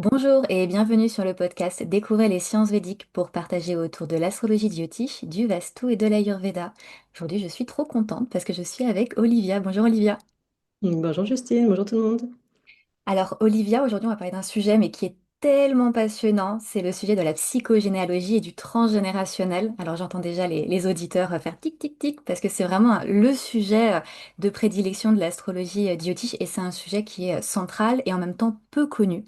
Bonjour et bienvenue sur le podcast Découvrez les sciences védiques pour partager autour de l'astrologie jyotish, du Vastu et de l'Ayurveda. Aujourd'hui, je suis trop contente parce que je suis avec Olivia. Bonjour Olivia. Bonjour Justine, bonjour tout le monde. Alors Olivia, aujourd'hui on va parler d'un sujet mais qui est tellement passionnant, c'est le sujet de la psychogénéalogie et du transgénérationnel. Alors j'entends déjà les auditeurs faire tic tic tic parce que c'est vraiment le sujet de prédilection de l'astrologie jyotish et c'est un sujet qui est central et en même temps peu connu.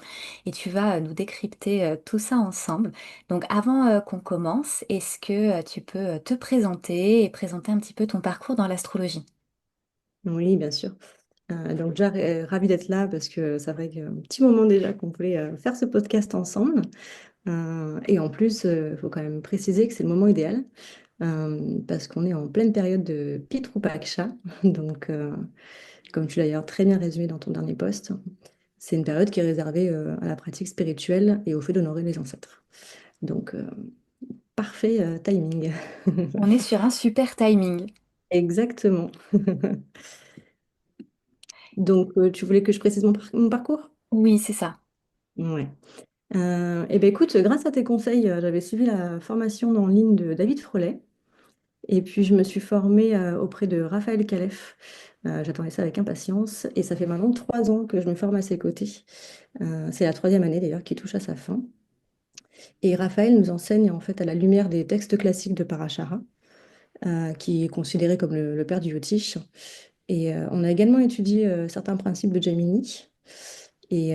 Et tu vas nous décrypter tout ça ensemble. Donc avant qu'on commence, est-ce que tu peux te présenter et présenter un petit peu ton parcours dans l'astrologie? Oui, bien sûr. Donc déjà, ravie d'être là parce que ça fait un petit moment déjà qu'on voulait faire ce podcast ensemble. Et en plus, il faut quand même préciser que c'est le moment idéal parce qu'on est en pleine période de Pitru Paksha. Donc, comme tu l'as d'ailleurs très bien résumé dans ton dernier post, c'est une période qui est réservée à la pratique spirituelle et au fait d'honorer les ancêtres. Donc, parfait timing. On est sur un super timing. Exactement. Donc, tu voulais que je précise mon parcours? Oui, c'est ça. Ouais. Eh ben écoute, grâce à tes conseils, j'avais suivi la formation en ligne de David Frolet. Et puis, je me suis formée auprès de Raphaël Calef. J'attendais ça avec impatience. Et ça fait maintenant 3 ans que je me forme à ses côtés. C'est la troisième année d'ailleurs qui touche à sa fin. Et Raphaël nous enseigne en fait à la lumière des textes classiques de Parashara, qui est considéré comme le père du Yotish. Et on a également étudié certains principes de Gemini. Et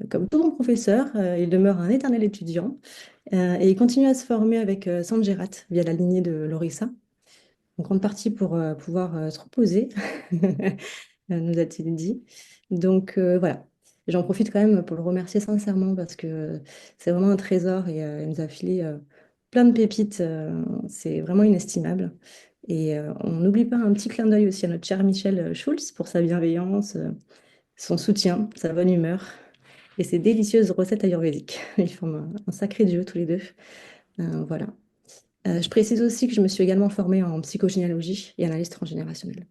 comme tout bon professeur, il demeure un éternel étudiant et il continue à se former avec Sanjeerat via la lignée de Lorissa. En grande partie pour pouvoir se reposer, nous a-t-il dit. Donc voilà, j'en profite quand même pour le remercier sincèrement parce que c'est vraiment un trésor et il nous a filé plein de pépites. C'est vraiment inestimable. Et on n'oublie pas un petit clin d'œil aussi à notre cher Michel Schulz pour sa bienveillance, son soutien, sa bonne humeur et ses délicieuses recettes ayurvédiques. Ils forment un sacré duo tous les deux. Voilà. Je précise aussi que je me suis également formée en psychogénéalogie et analyse transgénérationnelle.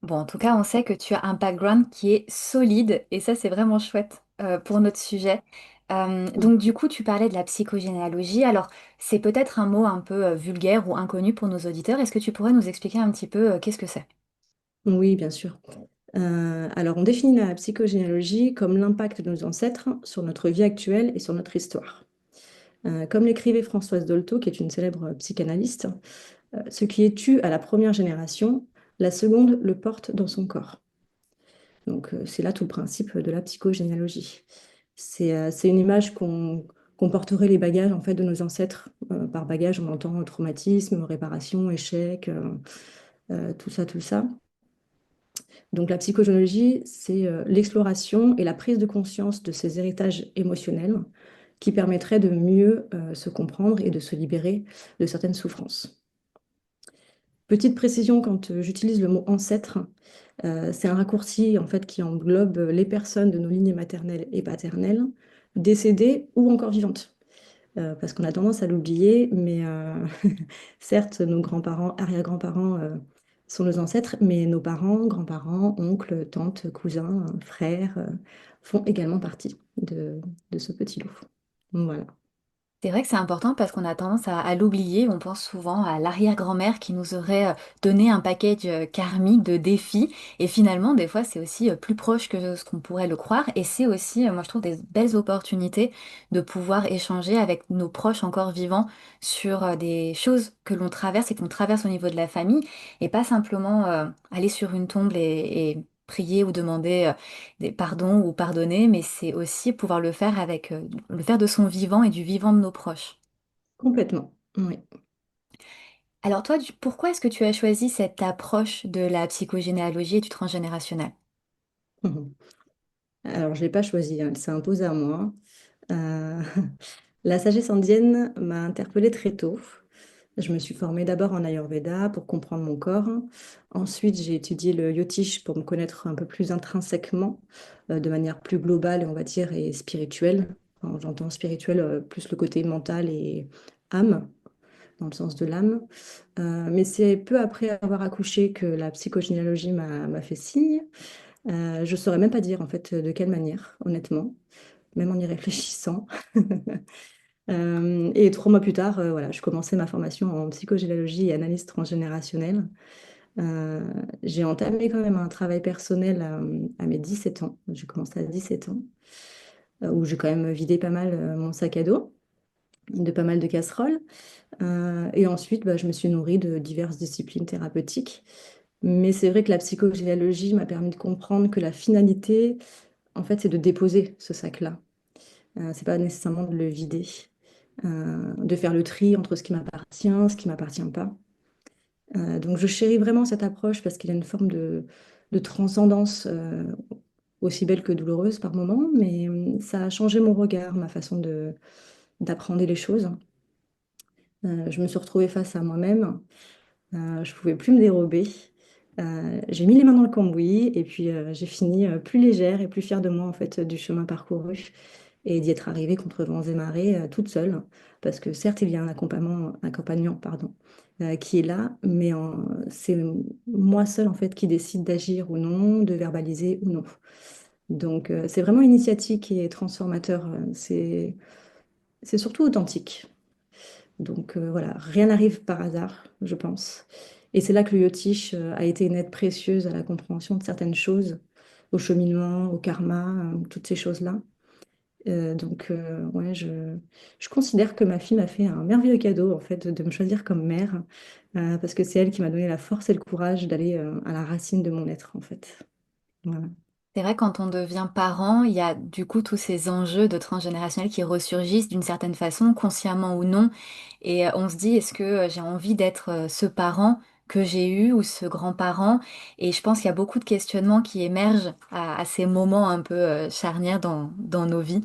Bon, en tout cas, on sait que tu as un background qui est solide et ça, c'est vraiment chouette pour notre sujet. Donc, du coup, tu parlais de la psychogénéalogie. Alors, c'est peut-être un mot un peu vulgaire ou inconnu pour nos auditeurs. Est-ce que tu pourrais nous expliquer un petit peu qu'est-ce que c'est? Oui, bien sûr. Alors, on définit la psychogénéalogie comme l'impact de nos ancêtres sur notre vie actuelle et sur notre histoire. Comme l'écrivait Françoise Dolto, qui est une célèbre psychanalyste, ce qui est tu à la première génération, la seconde le porte dans son corps. Donc, c'est là tout le principe de la psychogénéalogie. C'est une image qu'on porterait les bagages en fait, de nos ancêtres. Par bagage, on entend traumatisme, réparation, échec, tout ça, tout ça. Donc, la psychogénéalogie, c'est l'exploration et la prise de conscience de ces héritages émotionnels qui permettraient de mieux se comprendre et de se libérer de certaines souffrances. Petite précision quand j'utilise le mot ancêtre, c'est un raccourci en fait qui englobe les personnes de nos lignées maternelles et paternelles, décédées ou encore vivantes. Parce qu'on a tendance à l'oublier, mais certes, nos grands-parents, arrière-grands-parents sont nos ancêtres, mais nos parents, grands-parents, oncles, tantes, cousins, frères font également partie de ce petit lot. Voilà. C'est vrai que c'est important parce qu'on a tendance à l'oublier. On pense souvent à l'arrière-grand-mère qui nous aurait donné un package karmique de défis. Et finalement, des fois, c'est aussi plus proche que ce qu'on pourrait le croire. Et c'est aussi, moi, je trouve, des belles opportunités de pouvoir échanger avec nos proches encore vivants sur des choses que l'on traverse et qu'on traverse au niveau de la famille. Et pas simplement aller sur une tombe et prier ou demander des pardons ou pardonner, mais c'est aussi pouvoir le faire avec le faire de son vivant et du vivant de nos proches. Complètement. Oui. Alors toi, pourquoi est-ce que tu as choisi cette approche de la psychogénéalogie et du transgénérationnel? Mhm. Alors, je ne l'ai pas choisi, hein, elle s'est imposée à moi. Euh, La sagesse indienne m'a interpellée très tôt. Je me suis formée d'abord en Ayurveda pour comprendre mon corps. Ensuite, j'ai étudié le Yotish pour me connaître un peu plus intrinsèquement, de manière plus globale, on va dire, et spirituelle. Enfin, j'entends spirituel plus le côté mental et âme, dans le sens de l'âme. Mais c'est peu après avoir accouché que la psychogénéalogie m'a fait signe. Je ne saurais même pas dire en fait de quelle manière, honnêtement. même en y réfléchissant. Et 3 mois plus tard, voilà, je commençais ma formation en psychogénéalogie et analyse transgénérationnelle. Euh, j'ai entamé quand même un travail personnel à mes 17 ans. J'ai commencé à 17 ans, où j'ai quand même vidé pas mal mon sac à dos, de pas mal de casseroles. Et ensuite, bah, je me suis nourrie de diverses disciplines thérapeutiques. Mais c'est vrai que la psychogénéalogie m'a permis de comprendre que la finalité, en fait, c'est de déposer ce sac-là. C'est pas nécessairement de le vider, de faire le tri entre ce qui m'appartient, ce qui m'appartient pas. Donc je chéris vraiment cette approche parce qu'il y a une forme de transcendance aussi belle que douloureuse par moments, mais ça a changé mon regard, ma façon d'apprendre les choses. Je me suis retrouvée face à moi-même. Je pouvais plus me dérober. J'ai mis les mains dans le cambouis et puis j'ai fini plus légère et plus fière de moi en fait du chemin parcouru et d'y être arrivée contre vents et marées toute seule. Parce que certes, il y a un accompagnant pardon, qui est là, mais c'est moi seule en fait qui décide d'agir ou non, de verbaliser ou non. Donc c'est vraiment initiatique et transformateur. C'est surtout authentique. Donc voilà, rien n'arrive par hasard, je pense. Et c'est là que le yotish a été une aide précieuse à la compréhension de certaines choses, au cheminement, au karma, toutes ces choses-là. Ouais, je considère que ma fille m'a fait un merveilleux cadeau en fait de me choisir comme mère, parce que c'est elle qui m'a donné la force et le courage d'aller à la racine de mon être en fait. Voilà. C'est vrai, quand on devient parent, il y a du coup tous ces enjeux de transgénérationnel qui ressurgissent d'une certaine façon, consciemment ou non. Et on se dit, est-ce que j'ai envie d'être ce parent que j'ai eu ou ce grand-parent? Et je pense qu'il y a beaucoup de questionnements qui émergent à ces moments un peu charnières dans nos vies.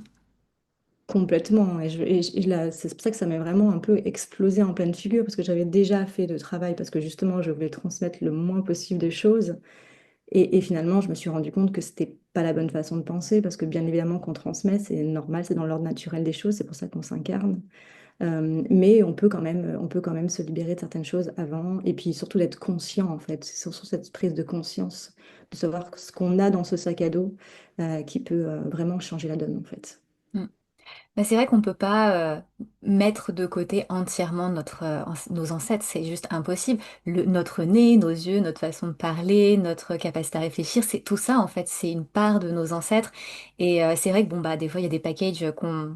Complètement. C'est pour ça que ça m'est vraiment un peu explosé en pleine figure, parce que j'avais déjà fait de travail, parce que justement, je voulais transmettre le moins possible de choses. Et finalement, je me suis rendu compte que c'était pas la bonne façon de penser, parce que bien évidemment qu'on transmet, c'est normal, c'est dans l'ordre naturel des choses, c'est pour ça qu'on s'incarne. Mais on peut quand même se libérer de certaines choses avant, et puis surtout d'être conscient, en fait. C'est surtout cette prise de conscience, de savoir ce qu'on a dans ce sac à dos, qui peut vraiment changer la donne, en fait. Mm. Bah, c'est vrai qu'on ne peut pas mettre de côté entièrement nos ancêtres, c'est juste impossible. Notre nez, nos yeux, notre façon de parler, notre capacité à réfléchir, c'est tout ça en fait, c'est une part de nos ancêtres. Et c'est vrai que bon bah des fois il y a des packages qu'on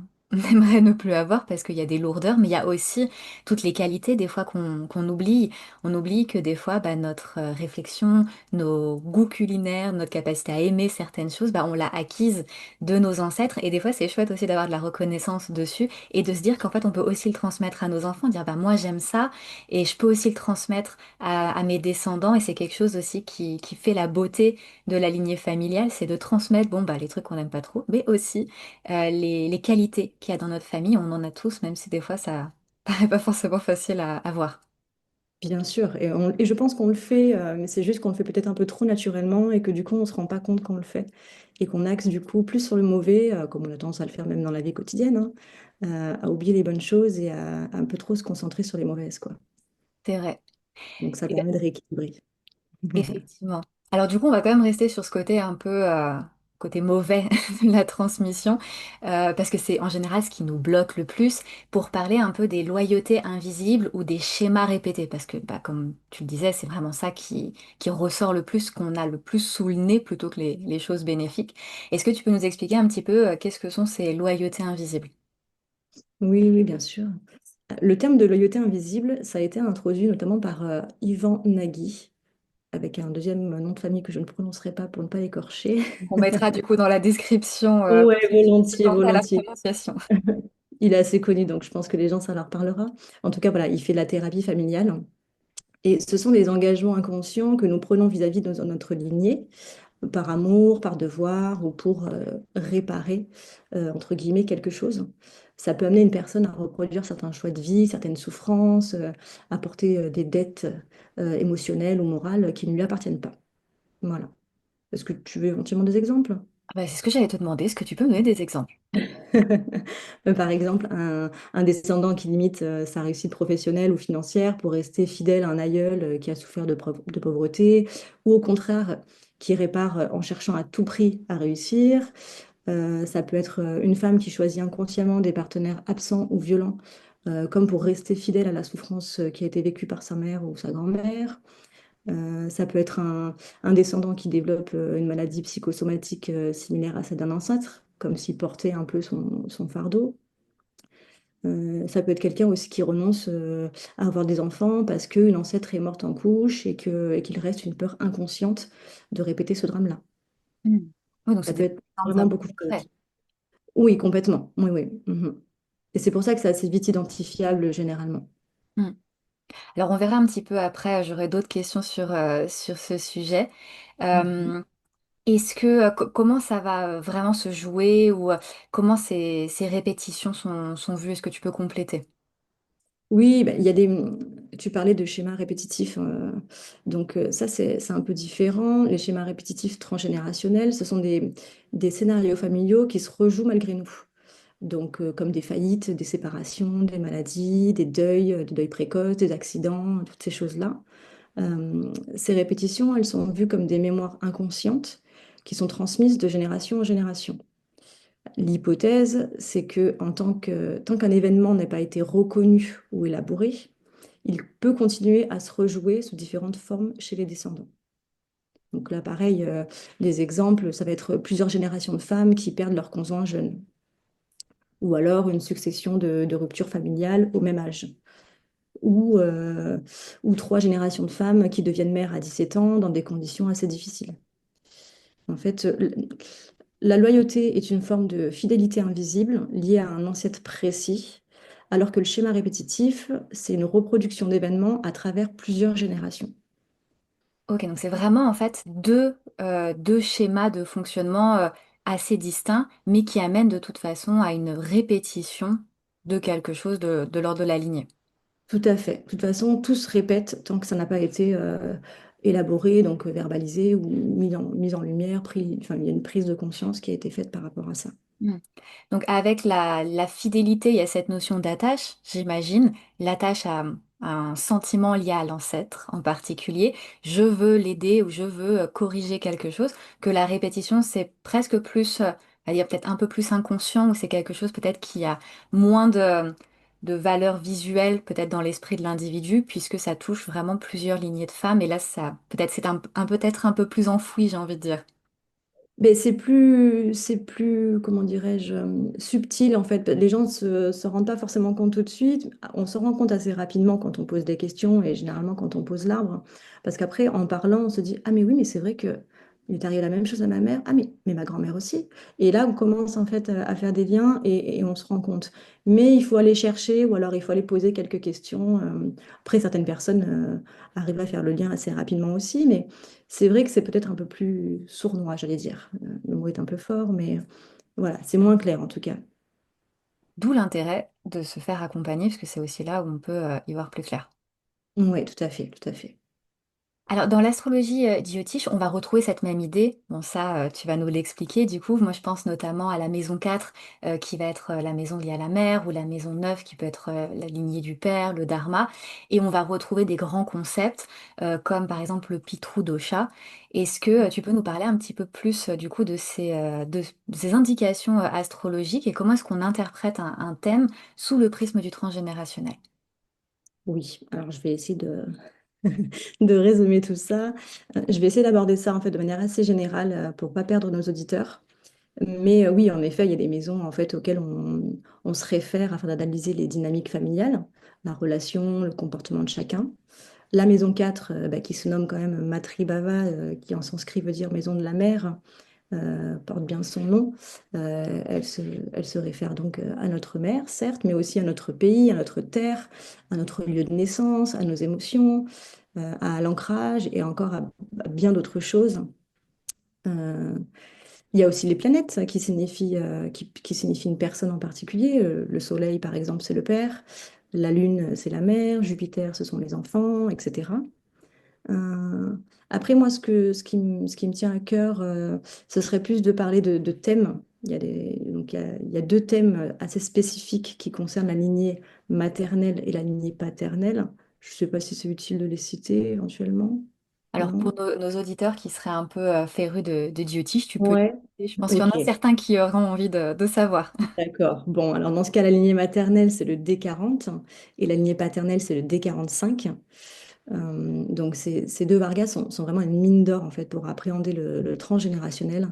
aimerait ne plus avoir parce qu'il y a des lourdeurs, mais il y a aussi toutes les qualités des fois qu'on oublie. On oublie que des fois bah, notre réflexion, nos goûts culinaires, notre capacité à aimer certaines choses, bah, on l'a acquise de nos ancêtres. Et des fois, c'est chouette aussi d'avoir de la reconnaissance dessus et de se dire qu'en fait, on peut aussi le transmettre à nos enfants, dire bah moi j'aime ça et je peux aussi le transmettre à mes descendants. Et c'est quelque chose aussi qui fait la beauté de la lignée familiale, c'est de transmettre bon bah les trucs qu'on n'aime pas trop, mais aussi les qualités qu'il y a dans notre famille. On en a tous, même si des fois ça paraît pas forcément facile à voir. Bien sûr, et je pense qu'on le fait, mais c'est juste qu'on le fait peut-être un peu trop naturellement et que du coup on ne se rend pas compte qu'on le fait et qu'on axe du coup plus sur le mauvais, comme on a tendance à le faire même dans la vie quotidienne, hein, à oublier les bonnes choses et à un peu trop se concentrer sur les mauvaises, quoi. C'est vrai. Donc ça permet de rééquilibrer. Effectivement. Alors du coup, on va quand même rester sur ce côté un peu côté mauvais de la transmission, parce que c'est en général ce qui nous bloque le plus, pour parler un peu des loyautés invisibles ou des schémas répétés, parce que bah, comme tu le disais, c'est vraiment ça qui ressort le plus, qu'on a le plus sous le nez plutôt que les choses bénéfiques. Est-ce que tu peux nous expliquer un petit peu qu'est-ce que sont ces loyautés invisibles? Oui, oui, bien sûr. Le terme de loyauté invisible, ça a été introduit notamment par Ivan Nagy, avec un deuxième nom de famille que je ne prononcerai pas pour ne pas l'écorcher. On mettra du coup dans la description Ouais, pour ceux qui se volontiers, tentent à la volontiers. prononciation. Il est assez connu, donc je pense que les gens, ça leur parlera. En tout cas, voilà, il fait de la thérapie familiale. Et ce sont des engagements inconscients que nous prenons vis-à-vis de notre lignée, par amour, par devoir ou pour réparer, entre guillemets, quelque chose. Ça peut amener une personne à reproduire certains choix de vie, certaines souffrances, à porter des dettes émotionnelles ou morales qui ne lui appartiennent pas. Voilà. Est-ce que tu veux éventuellement des exemples? Ah bah, c'est ce que j'allais te demander. Est-ce que tu peux me donner des exemples? Par exemple, un descendant qui limite sa réussite professionnelle ou financière pour rester fidèle à un aïeul qui a souffert de pauvreté, ou au contraire, qui répare en cherchant à tout prix à réussir. Ça peut être une femme qui choisit inconsciemment des partenaires absents ou violents, comme pour rester fidèle à la souffrance qui a été vécue par sa mère ou sa grand-mère. Ça peut être un descendant qui développe une maladie psychosomatique similaire à celle d'un ancêtre, comme s'il portait un peu son fardeau. Ça peut être quelqu'un aussi qui renonce à avoir des enfants parce qu'une ancêtre est morte en couche et qu'il reste une peur inconsciente de répéter ce drame-là. Mm. Oui, donc Ça c'est peut des être exemples vraiment un peu beaucoup de concrets. choses. Oui, complètement. Oui, oui. Mhm. Et c'est pour ça que c'est assez vite identifiable généralement. Mm. Alors on verra un petit peu après, j'aurai d'autres questions sur ce sujet. Mhm. Euh, comment ça va vraiment se jouer ou comment ces répétitions sont vues? Est-ce que tu peux compléter? Oui, bah, il y a des... Tu parlais de schémas répétitifs, donc ça c'est un peu différent. Les schémas répétitifs transgénérationnels, ce sont des scénarios familiaux qui se rejouent malgré nous. Donc comme des faillites, des séparations, des maladies, des deuils précoces, des accidents, toutes ces choses-là. Ces répétitions, elles sont vues comme des mémoires inconscientes qui sont transmises de génération en génération. L'hypothèse, c'est que tant qu'un événement n'a pas été reconnu ou élaboré, il peut continuer à se rejouer sous différentes formes chez les descendants. Donc là, pareil, les exemples, ça va être plusieurs générations de femmes qui perdent leur conjoint jeune, ou alors une succession de ruptures familiales au même âge, ou, euh, ou trois générations de femmes qui deviennent mères à 17 ans dans des conditions assez difficiles. En fait, la loyauté est une forme de fidélité invisible liée à un ancêtre précis, alors que le schéma répétitif, c'est une reproduction d'événements à travers plusieurs générations. Ok, donc c'est vraiment en fait deux schémas de fonctionnement assez distincts, mais qui amènent de toute façon à une répétition de quelque chose de l'ordre de la lignée. Tout à fait. De toute façon, tout se répète tant que ça n'a pas été élaboré, donc verbalisé ou mis en lumière, enfin, il y a une prise de conscience qui a été faite par rapport à ça. Hmm. Donc avec la fidélité, il y a cette notion d'attache, j'imagine, l'attache à un sentiment lié à l'ancêtre en particulier. Je veux l'aider ou je veux corriger quelque chose, que la répétition, c'est presque plus, on va dire peut-être un peu plus inconscient, ou c'est quelque chose peut-être qui a moins de valeur visuelle peut-être dans l'esprit de l'individu, puisque ça touche vraiment plusieurs lignées de femmes. Et là, ça, peut-être c'est peut-être un peu plus enfoui, j'ai envie de dire. Mais c'est plus, comment dirais-je, subtil en fait. Les gens se rendent pas forcément compte tout de suite. On se rend compte assez rapidement quand on pose des questions et généralement quand on pose l'arbre. Parce qu'après, en parlant, on se dit, ah mais oui, mais c'est vrai que il est arrivé la même chose à ma mère. Ah mais ma grand-mère aussi. Et là, on commence en fait à faire des liens et on se rend compte. Mais il faut aller chercher ou alors il faut aller poser quelques questions. Après, certaines personnes arrivent à faire le lien assez rapidement aussi, mais c'est vrai que c'est peut-être un peu plus sournois, j'allais dire. Le mot est un peu fort, mais voilà, c'est moins clair en tout cas. D'où l'intérêt de se faire accompagner, parce que c'est aussi là où on peut y voir plus clair. Oui, tout à fait, tout à fait. Alors, dans l'astrologie d'Iotish, on va retrouver cette même idée. Bon, ça, tu vas nous l'expliquer. Du coup, moi, je pense notamment à la maison 4, qui va être la maison liée à la mère, ou la maison 9, qui peut être la lignée du père, le dharma. Et on va retrouver des grands concepts, comme par exemple le Pitrou dosha. Est-ce que tu peux nous parler un petit peu plus, du coup, de ces indications astrologiques et comment est-ce qu'on interprète un thème sous le prisme du transgénérationnel? Oui, alors je vais essayer de résumer tout ça. Je vais essayer d'aborder ça en fait de manière assez générale pour pas perdre nos auditeurs. Mais oui, en effet, il y a des maisons en fait auxquelles on se réfère afin d'analyser les dynamiques familiales, la relation, le comportement de chacun. La maison 4, bah, qui se nomme quand même Matribhava, qui en sanskrit veut dire maison de la mère, porte bien son nom. Elle se réfère donc à notre mère, certes, mais aussi à notre pays, à notre terre, à notre lieu de naissance, à nos émotions, à l'ancrage et encore à bien d'autres choses. Euh, il y a aussi les planètes qui signifient une personne en particulier. Le Soleil, par exemple, c'est le père. La Lune, c'est la mère. Jupiter, ce sont les enfants, etc. Euh, Après, moi, ce qui me tient à cœur, ce serait plus de parler de thèmes. Il y a deux thèmes assez spécifiques qui concernent la lignée maternelle et la lignée paternelle. Je ne sais pas si c'est utile de les citer éventuellement. Alors, Non? pour nos auditeurs qui seraient un peu férus de Jyotish, tu peux Ouais. Et je pense qu'il y en a Ok, certains qui auront envie de savoir. d'accord. Bon, alors dans ce cas, la lignée maternelle, c'est le D40 et la lignée paternelle, c'est le D45. Donc ces deux Vargas sont vraiment une mine d'or en fait pour appréhender le transgénérationnel.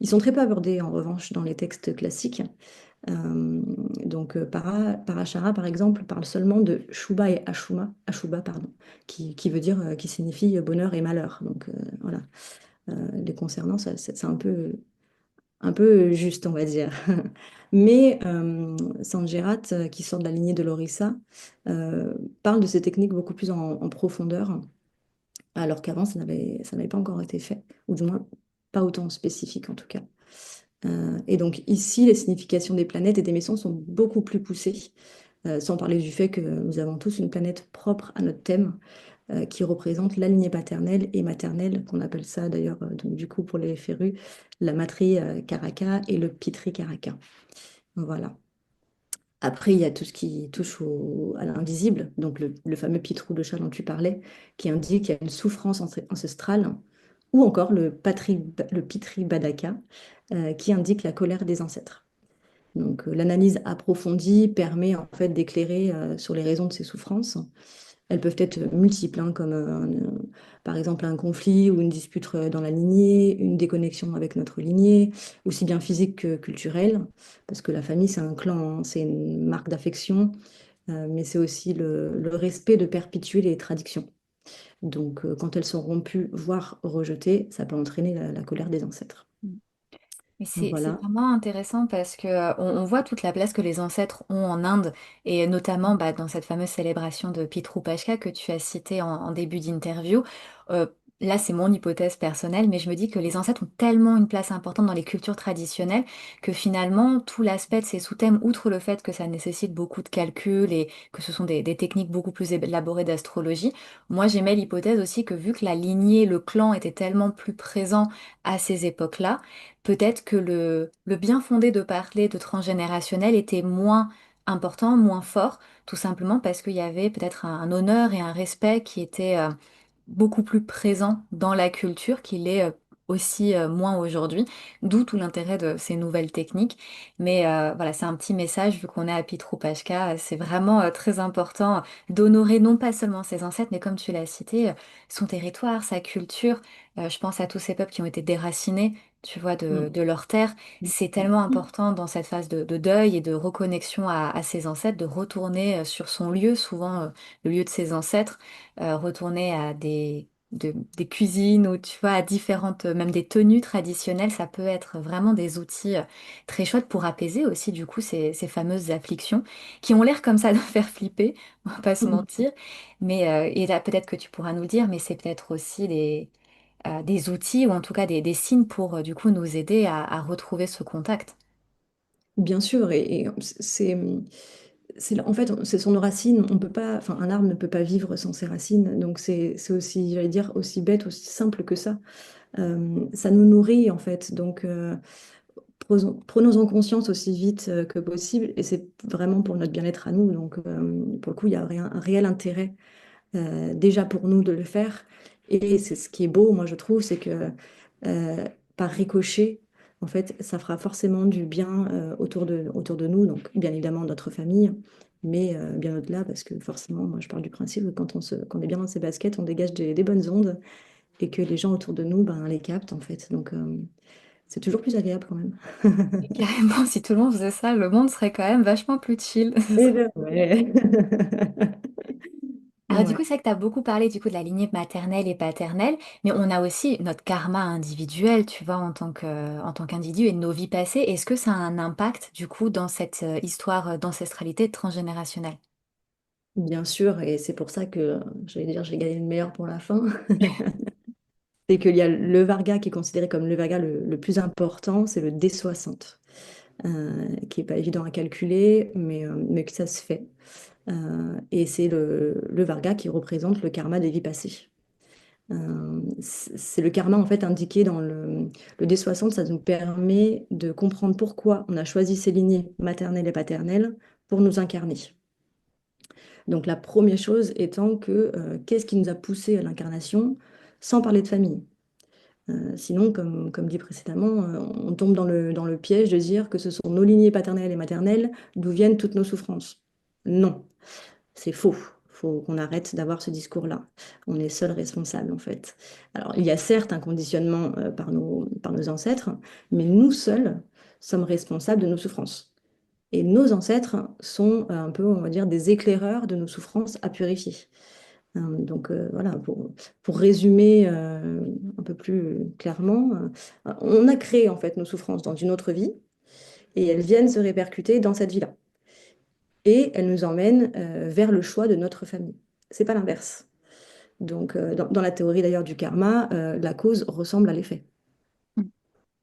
Ils sont très peu abordés en revanche dans les textes classiques. Parashara par exemple parle seulement de Shuba et Ashuba pardon, qui veut dire qui signifie bonheur et malheur. Donc voilà. Les concernant, c'est un peu juste, on va dire. Mais Sanjerat, qui sort de la lignée de Lorissa, euh, parle de ces techniques beaucoup plus en profondeur, alors qu'avant, ça n'avait pas encore été fait, ou du moins pas autant spécifique en tout cas. Et donc ici, les significations des planètes et des maisons sont beaucoup plus poussées, sans parler du fait que nous avons tous une planète propre à notre thème, qui représente la lignée paternelle et maternelle, qu'on appelle ça d'ailleurs, donc du coup pour les férus, la matri Karaka et le pitri Karaka. Voilà. Après, il y a tout ce qui touche à l'invisible, donc le fameux pitrou de chat dont tu parlais, qui indique qu'il y a une souffrance ancestrale, ou encore le pitri Badaka, qui indique la colère des ancêtres. Donc, l'analyse approfondie permet en fait d'éclairer sur les raisons de ces souffrances. Elles peuvent être multiples, hein, comme par exemple un conflit ou une dispute dans la lignée, une déconnexion avec notre lignée, aussi bien physique que culturelle, parce que la famille, c'est un clan, hein, c'est une marque d'affection, mais c'est aussi le respect de perpétuer les traditions. Donc, quand elles sont rompues, voire rejetées, ça peut entraîner la colère des ancêtres. Mais c'est Voilà. vraiment intéressant parce que on voit toute la place que les ancêtres ont en Inde et notamment bah, dans cette fameuse célébration de Pitru Pashka que tu as citée en début d'interview. Euh, Là, c'est mon hypothèse personnelle, mais je me dis que les ancêtres ont tellement une place importante dans les cultures traditionnelles que finalement tout l'aspect de ces sous-thèmes, outre le fait que ça nécessite beaucoup de calculs et que ce sont des techniques beaucoup plus élaborées d'astrologie, moi j'aimais l'hypothèse aussi que vu que la lignée, le clan était tellement plus présent à ces époques-là, peut-être que le bien fondé de parler de transgénérationnel était moins important, moins fort, tout simplement parce qu'il y avait peut-être un honneur et un respect qui étaient beaucoup plus présent dans la culture qu'il est aussi moins aujourd'hui, d'où tout l'intérêt de ces nouvelles techniques. Mais voilà, c'est un petit message, vu qu'on est à Pitrou-Pashka, c'est vraiment très important d'honorer non pas seulement ses ancêtres, mais comme tu l'as cité, son territoire, sa culture. Je pense à tous ces peuples qui ont été déracinés, tu vois, Mm. de leur terre. C'est tellement important dans cette phase de deuil et de reconnexion à ses ancêtres, de retourner sur son lieu, souvent le lieu de ses ancêtres, retourner à des cuisines ou tu vois, à différentes, même des tenues traditionnelles, ça peut être vraiment des outils très chouettes pour apaiser aussi du coup ces fameuses afflictions qui ont l'air comme ça de faire flipper, on va pas se mentir. Mais et là peut-être que tu pourras nous le dire, mais c'est peut-être aussi des outils ou en tout cas des signes pour du coup nous aider à retrouver ce contact. Bien sûr, et en fait, ce sont nos racines. On peut pas, enfin, un arbre ne peut pas vivre sans ses racines. Donc c'est aussi, j'allais dire, aussi bête, aussi simple que ça. Ça nous nourrit en fait. Donc prenons-en conscience aussi vite que possible. Et c'est vraiment pour notre bien-être à nous. Donc pour le coup, il y a un réel intérêt déjà pour nous de le faire. Et c'est ce qui est beau, moi je trouve, c'est que euh, par ricochet, en fait, ça fera forcément du bien autour de nous, donc bien évidemment notre famille, mais bien au-delà, parce que forcément, moi je pars du principe que quand on est bien dans ses baskets, on dégage des bonnes ondes et que les gens autour de nous, ben, les captent en fait. Donc c'est toujours plus agréable quand même. Et carrément, si tout le monde faisait ça, le monde serait quand même vachement plus chill. Eh ben ouais. Alors du Ouais. coup, c'est vrai que tu as beaucoup parlé du coup de la lignée maternelle et paternelle, mais on a aussi notre karma individuel, tu vois, en tant qu'individu et nos vies passées. Est-ce que ça a un impact du coup dans cette histoire d'ancestralité transgénérationnelle? Bien sûr, et c'est pour ça que j'allais dire, j'ai gagné le meilleur pour la fin. C'est qu'il y a le Varga qui est considéré comme le Varga le plus important, c'est le D60, qui n'est pas évident à calculer, mais que ça se fait. Et c'est le Varga qui représente le karma des vies passées. C'est le karma en fait indiqué dans le D60, ça nous permet de comprendre pourquoi on a choisi ces lignées maternelles et paternelles pour nous incarner. Donc la première chose étant que qu'est-ce qui nous a poussé à l'incarnation, sans parler de famille. Sinon, comme dit précédemment, on tombe dans le piège de dire que ce sont nos lignées paternelles et maternelles d'où viennent toutes nos souffrances. Non, c'est faux. Il faut qu'on arrête d'avoir ce discours-là. On est seul responsable, en fait. Alors, il y a certes un conditionnement par nos ancêtres, mais nous seuls sommes responsables de nos souffrances. Et nos ancêtres sont un peu, on va dire, des éclaireurs de nos souffrances à purifier. Voilà, pour résumer un peu plus clairement, on a créé en fait nos souffrances dans une autre vie et elles viennent se répercuter dans cette vie-là. Et elles nous emmènent vers le choix de notre famille. C'est pas l'inverse. Dans la théorie d'ailleurs du karma, la cause ressemble à l'effet.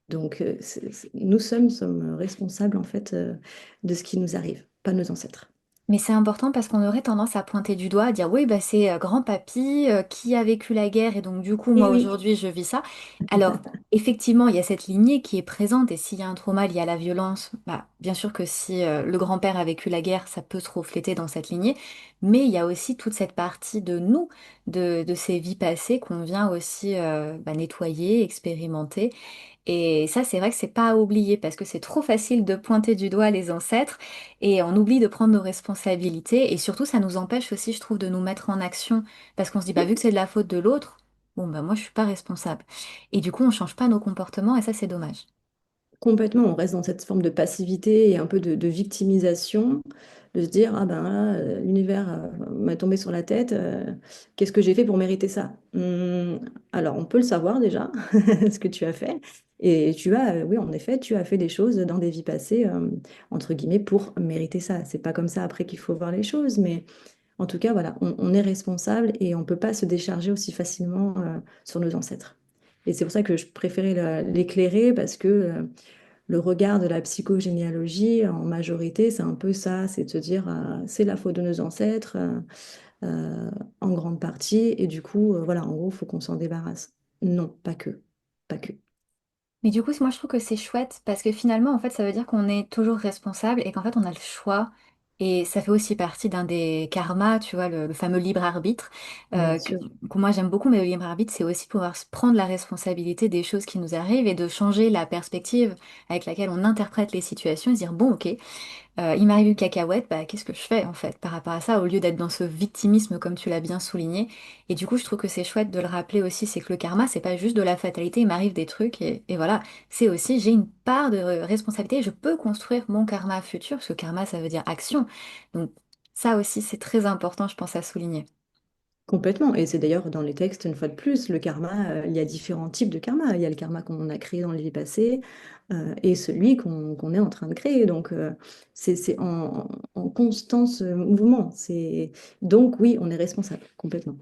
Donc, sommes responsables en fait de ce qui nous arrive, pas nos ancêtres. Mais c'est important parce qu'on aurait tendance à pointer du doigt, à dire oui, bah, c'est grand-papy qui a vécu la guerre et donc du coup, moi Et oui, aujourd'hui, je vis ça. Alors, effectivement, il y a cette lignée qui est présente et s'il y a un trauma lié à la violence, bah, bien sûr que si le grand-père a vécu la guerre, ça peut se refléter dans cette lignée. Mais il y a aussi toute cette partie de nous, de ces vies passées qu'on vient aussi bah, nettoyer, expérimenter. Et ça, c'est vrai que c'est pas à oublier parce que c'est trop facile de pointer du doigt les ancêtres et on oublie de prendre nos responsabilités. Et surtout, ça nous empêche aussi, je trouve, de nous mettre en action parce qu'on se dit, bah, vu que c'est de la faute de l'autre, bon, bah, moi, je suis pas responsable. Et du coup, on change pas nos comportements et ça, c'est dommage. complètement, on reste dans cette forme de passivité et un peu de victimisation, de se dire, ah ben là, l'univers m'a tombé sur la tête, qu'est-ce que j'ai fait pour mériter ça? Alors, on peut le savoir déjà, ce que tu as fait, et oui, en effet, tu as fait des choses dans des vies passées, entre guillemets, pour mériter ça. C'est pas comme ça après qu'il faut voir les choses, mais en tout cas, voilà, on est responsable et on peut pas se décharger aussi facilement, sur nos ancêtres. Et c'est pour ça que je préférais l'éclairer parce que le regard de la psychogénéalogie, en majorité, c'est un peu ça, c'est de se dire c'est la faute de nos ancêtres euh, en grande partie, et du coup, voilà, en gros, il faut qu'on s'en débarrasse. Non, pas que, pas que. Mais du coup, moi, je trouve que c'est chouette parce que finalement, en fait, ça veut dire qu'on est toujours responsable et qu'en fait, on a le choix. Et ça fait aussi partie d'un des karmas, tu vois, le fameux libre arbitre. Bien sûr. Que moi, j'aime beaucoup, mais le libre arbitre, c'est aussi pouvoir se prendre la responsabilité des choses qui nous arrivent et de changer la perspective avec laquelle on interprète les situations et se dire, bon, ok. Il m'arrive une cacahuète, bah, qu'est-ce que je fais en fait par rapport à ça, au lieu d'être dans ce victimisme comme tu l'as bien souligné. Et du coup, je trouve que c'est chouette de le rappeler aussi, c'est que le karma, c'est pas juste de la fatalité, il m'arrive des trucs et voilà, c'est aussi, j'ai une part de responsabilité, je peux construire mon karma futur, parce que karma, ça veut dire action. Donc ça aussi, c'est très important, je pense, à souligner. Complètement. Et c'est d'ailleurs dans les textes, une fois de plus, le karma, il y a différents types de karma. Il y a le karma qu'on a créé dans les vies passées et celui qu'on est en train de créer. Donc, c'est en constance mouvement. Donc, oui, on est responsable, complètement.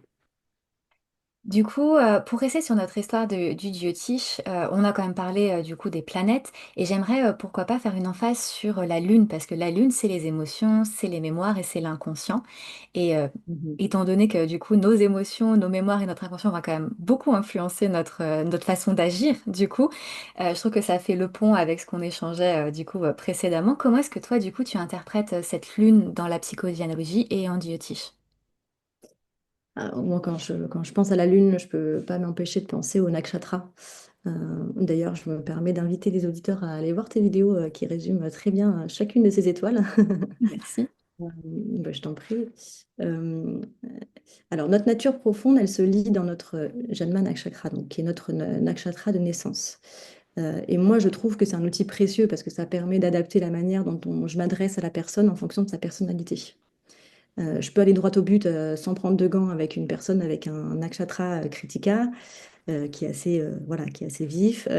Du coup, pour rester sur notre histoire du Jyotish, on a quand même parlé du coup des planètes et j'aimerais pourquoi pas faire une emphase sur la Lune parce que la Lune c'est les émotions, c'est les mémoires et c'est l'inconscient. Et Mhm. étant donné que du coup nos émotions, nos mémoires et notre inconscient vont quand même beaucoup influencer notre façon d'agir, du coup, je trouve que ça fait le pont avec ce qu'on échangeait du coup précédemment. Comment est-ce que toi du coup tu interprètes cette Lune dans la psychodynamique et en Jyotish? Alors, moi, quand je pense à la Lune, je peux pas m'empêcher de penser au nakshatra. D'ailleurs, je me permets d'inviter les auditeurs à aller voir tes vidéos qui résument très bien chacune de ces étoiles. Merci. Bah, je t'en prie. Euh, alors, notre nature profonde, elle se lit dans notre Janma Nakshatra, donc, qui est notre nakshatra de naissance. Et moi, je trouve que c'est un outil précieux parce que ça permet d'adapter la manière je m'adresse à la personne en fonction de sa personnalité. Je peux aller droit au but sans prendre de gants avec une personne avec un nakshatra kritika qui est voilà, qui est assez vif,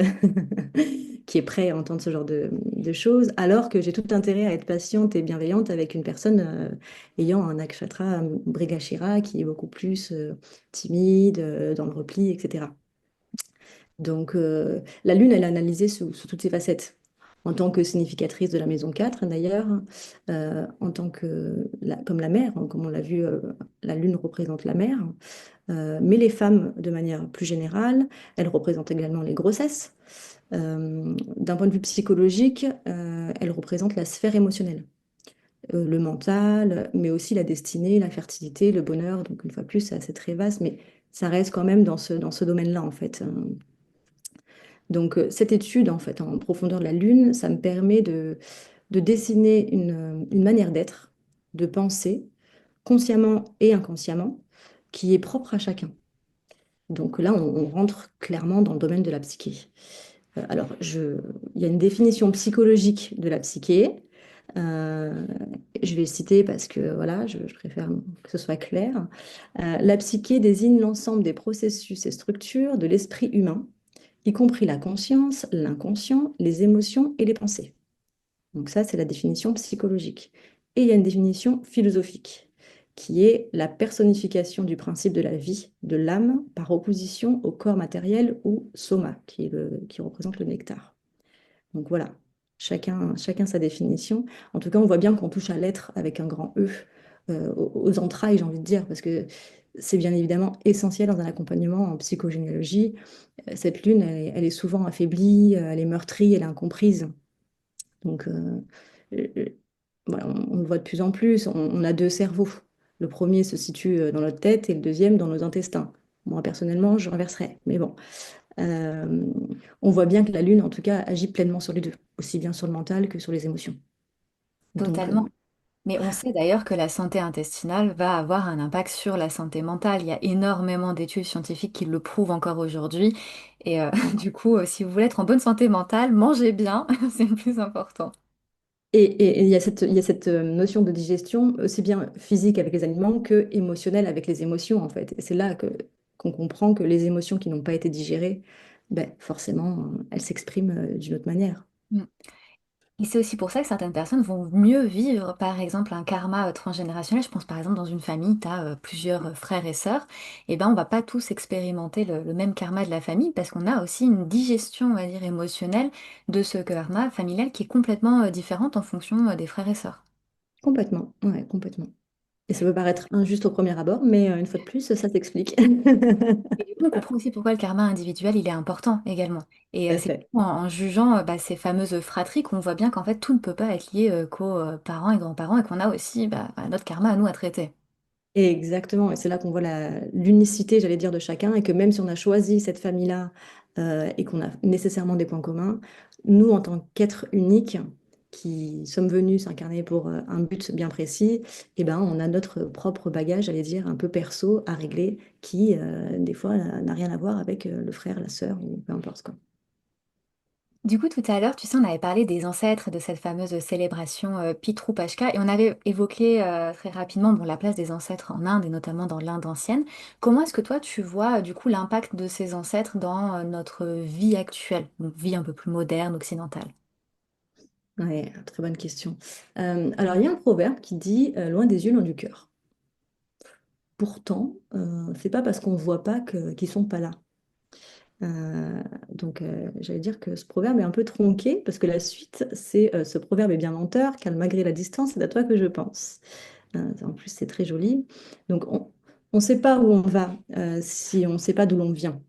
qui est prêt à entendre ce genre de choses, alors que j'ai tout intérêt à être patiente et bienveillante avec une personne ayant un nakshatra Mrigashira qui est beaucoup plus timide, dans le repli, etc. Donc, la Lune, elle est analysée sous toutes ses facettes. En tant que significatrice de la maison 4, d'ailleurs, en tant que, comme la mère, hein, comme on l'a vu, la Lune représente la mère, mais les femmes, de manière plus générale, elles représentent également les grossesses. D'un point de vue psychologique, elles représentent la sphère émotionnelle, le mental, mais aussi la destinée, la fertilité, le bonheur. Donc, une fois de plus, c'est assez très vaste, mais ça reste quand même dans ce domaine-là, en fait. Donc, cette étude, en fait, en profondeur de la Lune, ça me permet de dessiner une manière d'être, de penser, consciemment et inconsciemment, qui est propre à chacun. Donc là, on rentre clairement dans le domaine de la psyché. Alors, il y a une définition psychologique de la psyché. Euh, je vais citer parce que voilà, je préfère que ce soit clair. La psyché désigne l'ensemble des processus et structures de l'esprit humain, y compris la conscience, l'inconscient, les émotions et les pensées. Donc ça, c'est la définition psychologique. Et il y a une définition philosophique, qui est la personnification du principe de la vie, de l'âme, par opposition au corps matériel ou soma, qui représente le nectar. Donc voilà, chacun sa définition. En tout cas, on voit bien qu'on touche à l'être avec un grand E, aux entrailles, j'ai envie de dire, parce que c'est bien évidemment essentiel dans un accompagnement en psychogénéalogie. Cette lune, elle est souvent affaiblie, elle est meurtrie, elle est incomprise. Donc, euh, voilà, on le voit de plus en plus, on a deux cerveaux. Le premier se situe dans notre tête et le deuxième dans nos intestins. Moi, personnellement, je renverserais. Mais bon, Euh, on voit bien que la Lune, en tout cas, agit pleinement sur les deux, aussi bien sur le mental que sur les émotions. Donc, Totalement. Mais on sait d'ailleurs que la santé intestinale va avoir un impact sur la santé mentale. Il y a énormément d'études scientifiques qui le prouvent encore aujourd'hui. Et du coup, si vous voulez être en bonne santé mentale, mangez bien, c'est le plus important. et il y a cette notion de digestion, aussi bien physique avec les aliments que émotionnelle avec les émotions, en fait. Et c'est là qu'on comprend que les émotions qui n'ont pas été digérées, ben, forcément, elles s'expriment d'une autre manière. Mm. Et c'est aussi pour ça que certaines personnes vont mieux vivre, par exemple, un karma transgénérationnel. Je pense par exemple dans une famille, tu as plusieurs frères et sœurs. Et ben, on va pas tous expérimenter le même karma de la famille parce qu'on a aussi une digestion, on va dire, émotionnelle de ce karma familial qui est complètement différente en fonction des frères et sœurs. Complètement, ouais, complètement. Et ça peut paraître injuste au premier abord, mais une fois de plus, ça s'explique. Et du coup, on comprend aussi pourquoi le karma individuel, il est important également. Et Tout à c'est fait. en jugeant bah, ces fameuses fratries qu'on voit bien qu'en fait, tout ne peut pas être lié qu'aux parents et grands-parents et qu'on a aussi notre karma à nous à traiter. Et exactement, et c'est là qu'on voit l'unicité, j'allais dire, de chacun, et que même si on a choisi cette famille-là et qu'on a nécessairement des points communs, nous, en tant qu'êtres uniques, qui sommes venus s'incarner pour un but bien précis, eh ben, on a notre propre bagage, j'allais dire, un peu perso à régler, qui, des fois, n'a rien à voir avec le frère, la sœur, ou peu importe quoi. Du coup, tout à l'heure, tu sais, on avait parlé des ancêtres de cette fameuse célébration Pitru Pashka et on avait évoqué très rapidement bon, la place des ancêtres en Inde et notamment dans l'Inde ancienne. Comment est-ce que toi, tu vois du coup l'impact de ces ancêtres dans notre vie actuelle, donc vie un peu plus moderne, occidentale? Ouais, très bonne question. Alors, il y a un proverbe qui dit loin des yeux, loin du cœur. Pourtant, c'est pas parce qu'on ne voit pas qu'ils sont pas là. Donc, j'allais dire que ce proverbe est un peu tronqué parce que la suite, c'est ce proverbe est bien menteur, car malgré la distance, c'est à toi que je pense. En plus, c'est très joli. Donc, on ne sait pas où on va si on ne sait pas d'où l'on vient.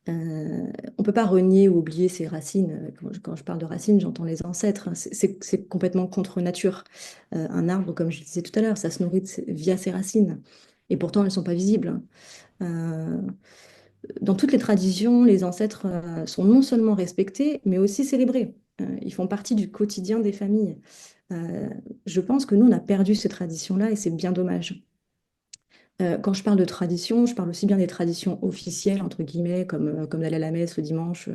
On ne peut pas renier ou oublier ses racines. Quand je parle de racines, j'entends les ancêtres, hein. C'est complètement contre nature. Un arbre, comme je disais tout à l'heure, ça se nourrit via ses racines. Et pourtant, elles ne sont pas visibles. Euh, dans toutes les traditions, les ancêtres sont non seulement respectés, mais aussi célébrés. Ils font partie du quotidien des familles. Euh, je pense que nous, on a perdu ces traditions-là et c'est bien dommage. Quand je parle de tradition, je parle aussi bien des traditions officielles, entre guillemets, comme d'aller à la messe le dimanche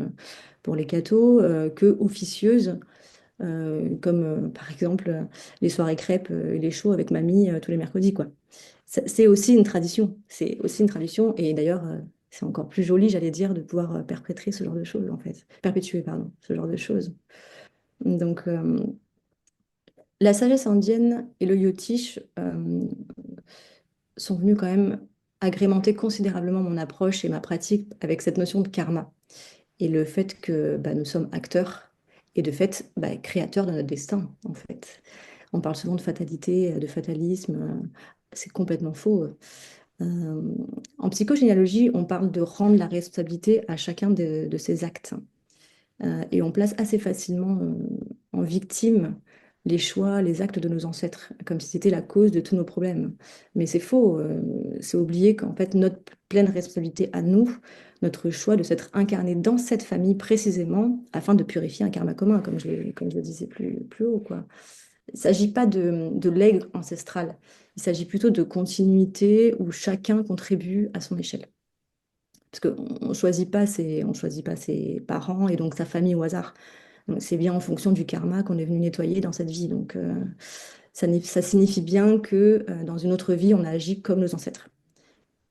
pour les cathos, que officieuses, comme par exemple les soirées crêpes et les shows avec mamie tous les mercredis, quoi. C'est aussi une tradition. C'est aussi une tradition. Et d'ailleurs, c'est encore plus joli, j'allais dire, de pouvoir perpétrer ce genre de choses, en fait. Perpétuer, pardon, ce genre de choses. Donc, la sagesse indienne et le yotish sont venus quand même agrémenter considérablement mon approche et ma pratique avec cette notion de karma. Et le fait que bah, nous sommes acteurs et de fait bah, créateurs de notre destin, en fait. On parle souvent de fatalité, de fatalisme. C'est complètement faux. Euh, En psychogénéalogie, on parle de rendre la responsabilité à chacun de ses actes. Et on place assez facilement en victime les choix, les actes de nos ancêtres, comme si c'était la cause de tous nos problèmes. Mais c'est faux, c'est oublier qu'en fait, notre pleine responsabilité à nous, notre choix de s'être incarné dans cette famille précisément afin de purifier un karma commun, comme je le disais plus haut, quoi. Il ne s'agit pas de legs ancestral, il s'agit plutôt de continuité où chacun contribue à son échelle. Parce qu'on ne choisit pas ses parents et donc sa famille au hasard. Donc, c'est bien en fonction du karma qu'on est venu nettoyer dans cette vie. Donc, ça signifie bien que dans une autre vie, on a agi comme nos ancêtres.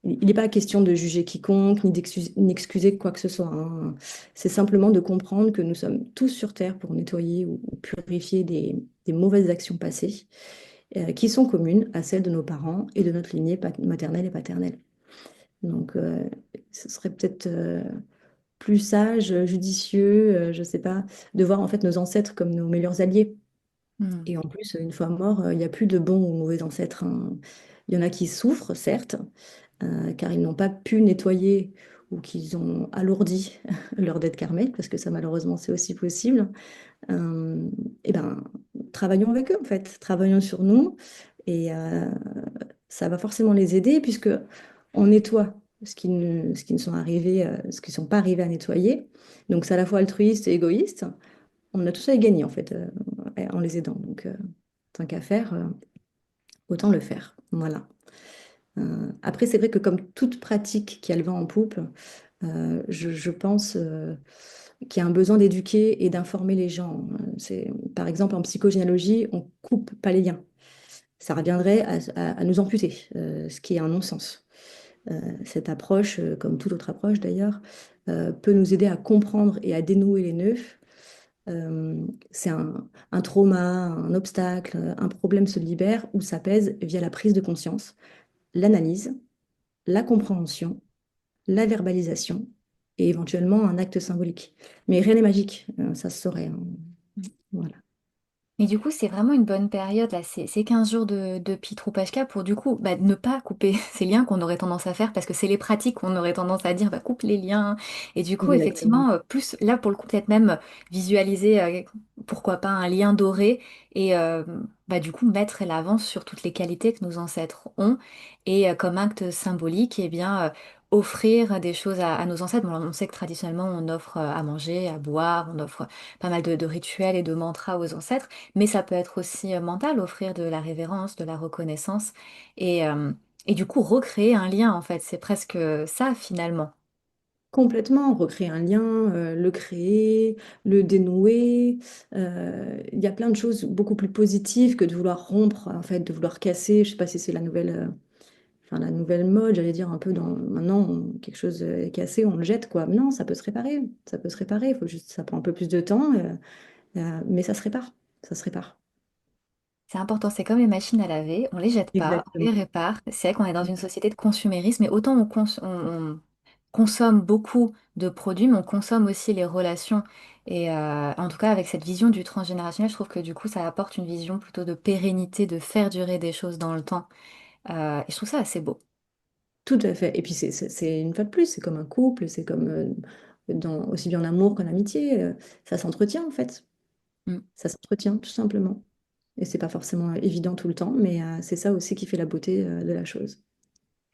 Il n'est pas question de juger quiconque, ni d'excuser quoi que ce soit, hein. C'est simplement de comprendre que nous sommes tous sur Terre pour nettoyer ou purifier des mauvaises actions passées, qui sont communes à celles de nos parents et de notre lignée maternelle et paternelle. Donc, ce serait peut-être plus sage, judicieux, je ne sais pas, de voir en fait nos ancêtres comme nos meilleurs alliés. Hmm. Et en plus, une fois mort, il n'y a plus de bons ou mauvais ancêtres, hein. Il y en a qui souffrent, certes, car ils n'ont pas pu nettoyer ou qu'ils ont alourdi leur dette karmique, parce que ça, malheureusement, c'est aussi possible. Euh, et ben, travaillons avec eux, en fait. Travaillons sur nous. Et ça va forcément les aider, puisque on nettoie ce qui ne sont arrivés, ce qui ne sont pas arrivés à nettoyer. Donc, c'est à la fois altruiste et égoïste. On a tous à y gagner, en fait, en les aidant. Donc, tant qu'à faire, autant le faire. Voilà. Après, c'est vrai que comme toute pratique qui a le vent en poupe, je pense qu'il y a un besoin d'éduquer et d'informer les gens. Par exemple, en psychogénéalogie, on coupe pas les liens. Ça reviendrait à nous amputer, ce qui est un non-sens. Cette approche, comme toute autre approche d'ailleurs, peut nous aider à comprendre et à dénouer les nœuds. C'est un trauma, un obstacle, un problème se libère ou s'apaise via la prise de conscience, l'analyse, la compréhension, la verbalisation et éventuellement un acte symbolique. Mais rien n'est magique, ça se saurait, hein. Voilà. Mais du coup, c'est vraiment une bonne période, là, ces 15 jours de Pitrou Pashka pour du coup bah, ne pas couper ces liens qu'on aurait tendance à faire parce que c'est les pratiques qu'on aurait tendance à dire bah, coupe les liens. Et du coup, Exactement. effectivement, plus là pour le coup, peut-être même visualiser pourquoi pas un lien doré et bah, du coup mettre l'avant sur toutes les qualités que nos ancêtres ont et comme acte symbolique, eh bien. Offrir des choses à nos ancêtres. Bon, on sait que traditionnellement on offre à manger, à boire, on offre pas mal de rituels et de mantras aux ancêtres. Mais ça peut être aussi mental, offrir de la révérence, de la reconnaissance et, euh, et du coup recréer un lien en fait. C'est presque ça finalement. Complètement, recréer un lien, le créer, le dénouer. Il y a plein de choses beaucoup plus positives que de vouloir rompre, en fait, de vouloir casser. Je sais pas si c'est la nouvelle mode, j'allais dire un peu dans maintenant quelque chose est cassé, on le jette quoi. Mais non, ça peut se réparer, ça peut se réparer. Il faut juste, ça prend un peu plus de temps, mais ça se répare, ça se répare. C'est important, c'est comme les machines à laver, on les jette pas, on les Exactement. répare. C'est vrai qu'on est dans une société de consumérisme, mais autant on consomme beaucoup de produits, mais on consomme aussi les relations. Et en tout cas, avec cette vision du transgénérationnel, je trouve que du coup, ça apporte une vision plutôt de pérennité, de faire durer des choses dans le temps. Et je trouve ça assez beau. Tout à fait. Et puis une fois de plus, c'est comme un couple, c'est comme aussi bien en amour qu'en amitié. Ça s'entretient en fait. Mm. Ça s'entretient tout simplement. Et c'est pas forcément évident tout le temps, mais c'est ça aussi qui fait la beauté de la chose.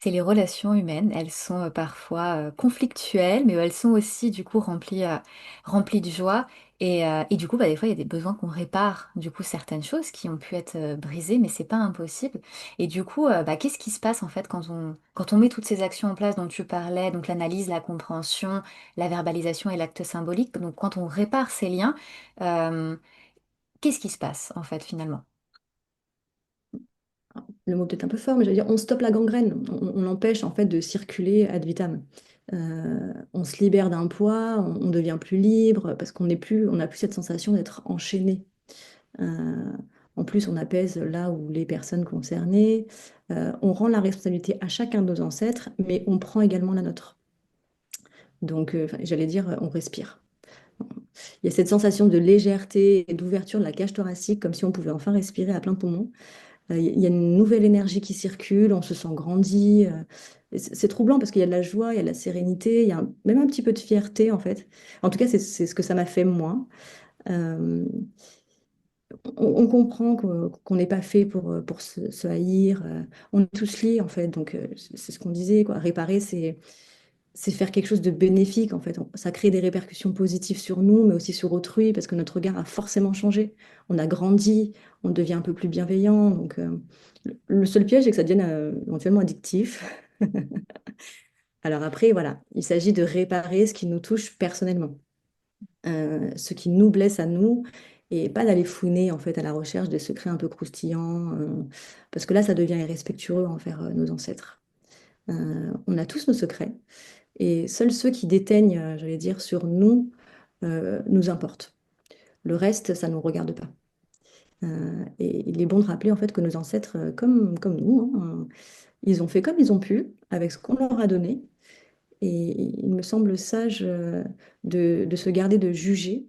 C'est les relations humaines. Elles sont parfois conflictuelles, mais elles sont aussi du coup remplies de joie. Et du coup, bah, des fois, il y a des besoins qu'on répare. Du coup, certaines choses qui ont pu être brisées, mais c'est pas impossible. Et du coup, bah, qu'est-ce qui se passe en fait quand on met toutes ces actions en place dont tu parlais, donc l'analyse, la compréhension, la verbalisation et l'acte symbolique. Donc, quand on répare ces liens, euh, qu'est-ce qui se passe en fait finalement? Le mot est peut-être un peu fort, mais je veux dire, on stoppe la gangrène. On empêche en fait de circuler ad vitam. On se libère d'un poids, on devient plus libre parce on n'a plus cette sensation d'être enchaîné. Euh, En plus, on apaise là où les personnes concernées. On rend la responsabilité à chacun de nos ancêtres, mais on prend également la nôtre. Donc, enfin, j'allais dire, on respire. Il y a cette sensation de légèreté et d'ouverture de la cage thoracique, comme si on pouvait enfin respirer à plein poumon. Il y a une nouvelle énergie qui circule, on se sent grandi. Et c'est troublant parce qu'il y a de la joie, il y a de la sérénité, il y a même un petit peu de fierté en fait. En tout cas, c'est ce que ça m'a fait moi. Euh, on comprend qu'on n'est pas fait pour se haïr. On est tous liés, en fait. Donc, c'est ce qu'on disait, quoi. Réparer, c'est faire quelque chose de bénéfique, en fait. Ça crée des répercussions positives sur nous, mais aussi sur autrui, parce que notre regard a forcément changé. On a grandi, on devient un peu plus bienveillant. Donc, le seul piège, c'est que ça devienne éventuellement addictif. Alors après, voilà, il s'agit de réparer ce qui nous touche personnellement, ce qui nous blesse à nous, et pas d'aller fouiner en fait à la recherche des secrets un peu croustillants, parce que là, ça devient irrespectueux envers nos ancêtres. On a tous nos secrets, et seuls ceux qui déteignent, j'allais dire, sur nous, nous importent. Le reste, ça ne nous regarde pas. Et il est bon de rappeler en fait que nos ancêtres, comme nous, hein, ils ont fait comme ils ont pu avec ce qu'on leur a donné. Et il me semble sage de se garder de juger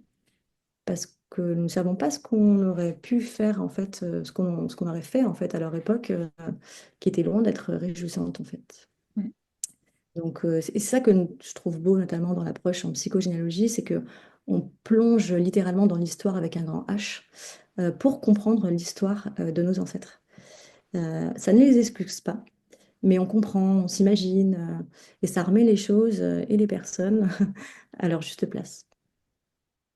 parce que nous ne savons pas ce qu'on aurait pu faire en fait, ce qu'on aurait fait en fait à leur époque, qui était loin d'être réjouissante en fait. Donc c'est ça que je trouve beau notamment dans l'approche en psychogénéalogie, c'est que on plonge littéralement dans l'histoire avec un grand H pour comprendre l'histoire de nos ancêtres. Ça ne les excuse pas, mais on comprend, on s'imagine, et ça remet les choses et les personnes à leur juste place.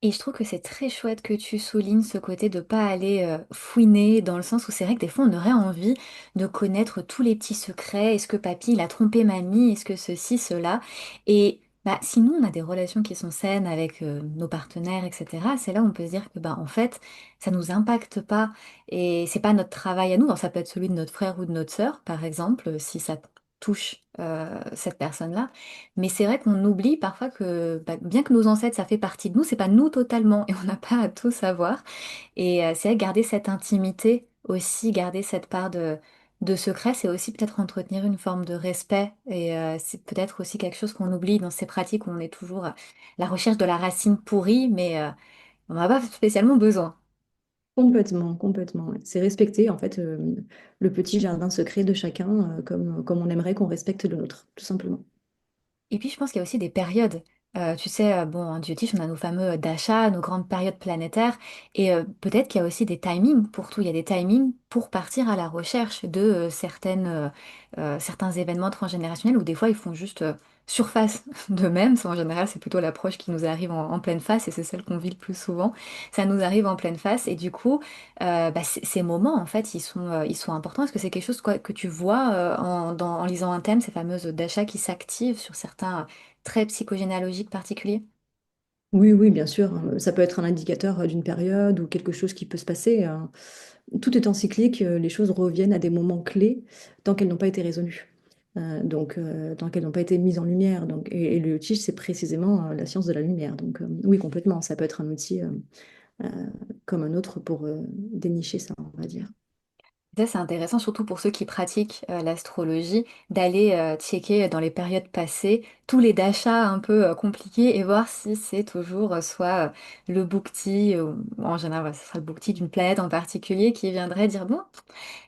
Et je trouve que c'est très chouette que tu soulignes ce côté de pas aller fouiner dans le sens où c'est vrai que des fois on aurait envie de connaître tous les petits secrets. Est-ce que papy il a trompé mamie? Est-ce que ceci, cela? Et bah, si nous on a des relations qui sont saines avec nos partenaires, etc., c'est là où on peut se dire que bah, en fait ça nous impacte pas et c'est pas notre travail à nous. Alors, ça peut être celui de notre frère ou de notre sœur par exemple, si ça touche cette personne-là. Mais c'est vrai qu'on oublie parfois que bah, bien que nos ancêtres, ça fait partie de nous, c'est pas nous totalement et on n'a pas à tout savoir. Et c'est vrai que garder cette intimité aussi, garder cette part de secret, c'est aussi peut-être entretenir une forme de respect. Et c'est peut-être aussi quelque chose qu'on oublie dans ces pratiques où on est toujours à la recherche de la racine pourrie, mais on n'en a pas spécialement besoin. Complètement, complètement. Ouais. C'est respecter en fait le petit jardin secret de chacun comme on aimerait qu'on respecte le nôtre, tout simplement. Et puis je pense qu'il y a aussi des périodes. Tu sais, bon, en Jyotish, on a nos fameux dashas, nos grandes périodes planétaires, et peut-être qu'il y a aussi des timings pour tout. Il y a des timings pour partir à la recherche de certains événements transgénérationnels où des fois ils font juste surface d'eux-mêmes. Ça, en général, c'est plutôt l'approche qui nous arrive en pleine face et c'est celle qu'on vit le plus souvent. Ça nous arrive en pleine face et du coup, bah, ces moments, en fait, ils sont importants. Est-ce que c'est quelque chose quoi, que tu vois en lisant un thème, ces fameuses dashas qui s'activent sur certains traits psychogénéalogiques particuliers? Oui, oui, bien sûr. Ça peut être un indicateur d'une période ou quelque chose qui peut se passer. Tout étant cyclique, les choses reviennent à des moments clés tant qu'elles n'ont pas été résolues. Tant qu'elles n'ont pas été mises en lumière. Donc, et le tige, c'est précisément la science de la lumière. Donc, oui, complètement. Ça peut être un outil euh, comme un autre pour dénicher ça, on va dire. Ça, c'est intéressant, surtout pour ceux qui pratiquent l'astrologie, d'aller checker dans les périodes passées tous les dashas un peu compliqués et voir si c'est toujours soit le bouquetis, ou en général, ouais, ce sera le bouquetis d'une planète en particulier qui viendrait dire, bon,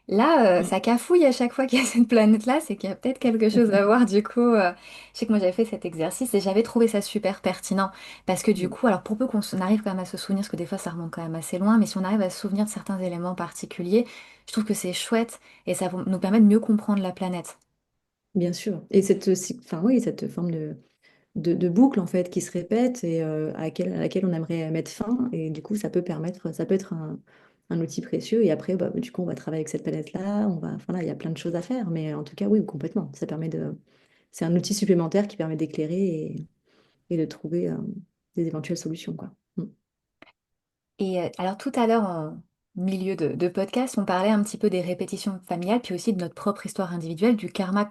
là, ça cafouille à chaque fois qu'il y a cette planète-là, c'est qu'il y a peut-être quelque chose à voir. Du coup, je sais que moi j'avais fait cet exercice et j'avais trouvé ça super pertinent. Parce que du Mm. coup, alors pour peu qu'on arrive quand même à se souvenir, parce que des fois ça remonte quand même assez loin, mais si on arrive à se souvenir de certains éléments particuliers, je trouve que c'est chouette et ça nous permet de mieux comprendre la planète. Bien sûr. Et enfin, oui, cette forme de boucle en fait qui se répète et à laquelle on aimerait mettre fin. Et du coup, ça peut être un outil précieux. Et après, bah, du coup, on va travailler avec cette palette-là. Enfin, là, il y a plein de choses à faire. Mais en tout cas, oui, complètement. C'est un outil supplémentaire qui permet d'éclairer et de trouver des éventuelles solutions, quoi. Mm. Et alors tout à l'heure, en milieu de podcast, on parlait un petit peu des répétitions familiales, puis aussi de notre propre histoire individuelle, du karma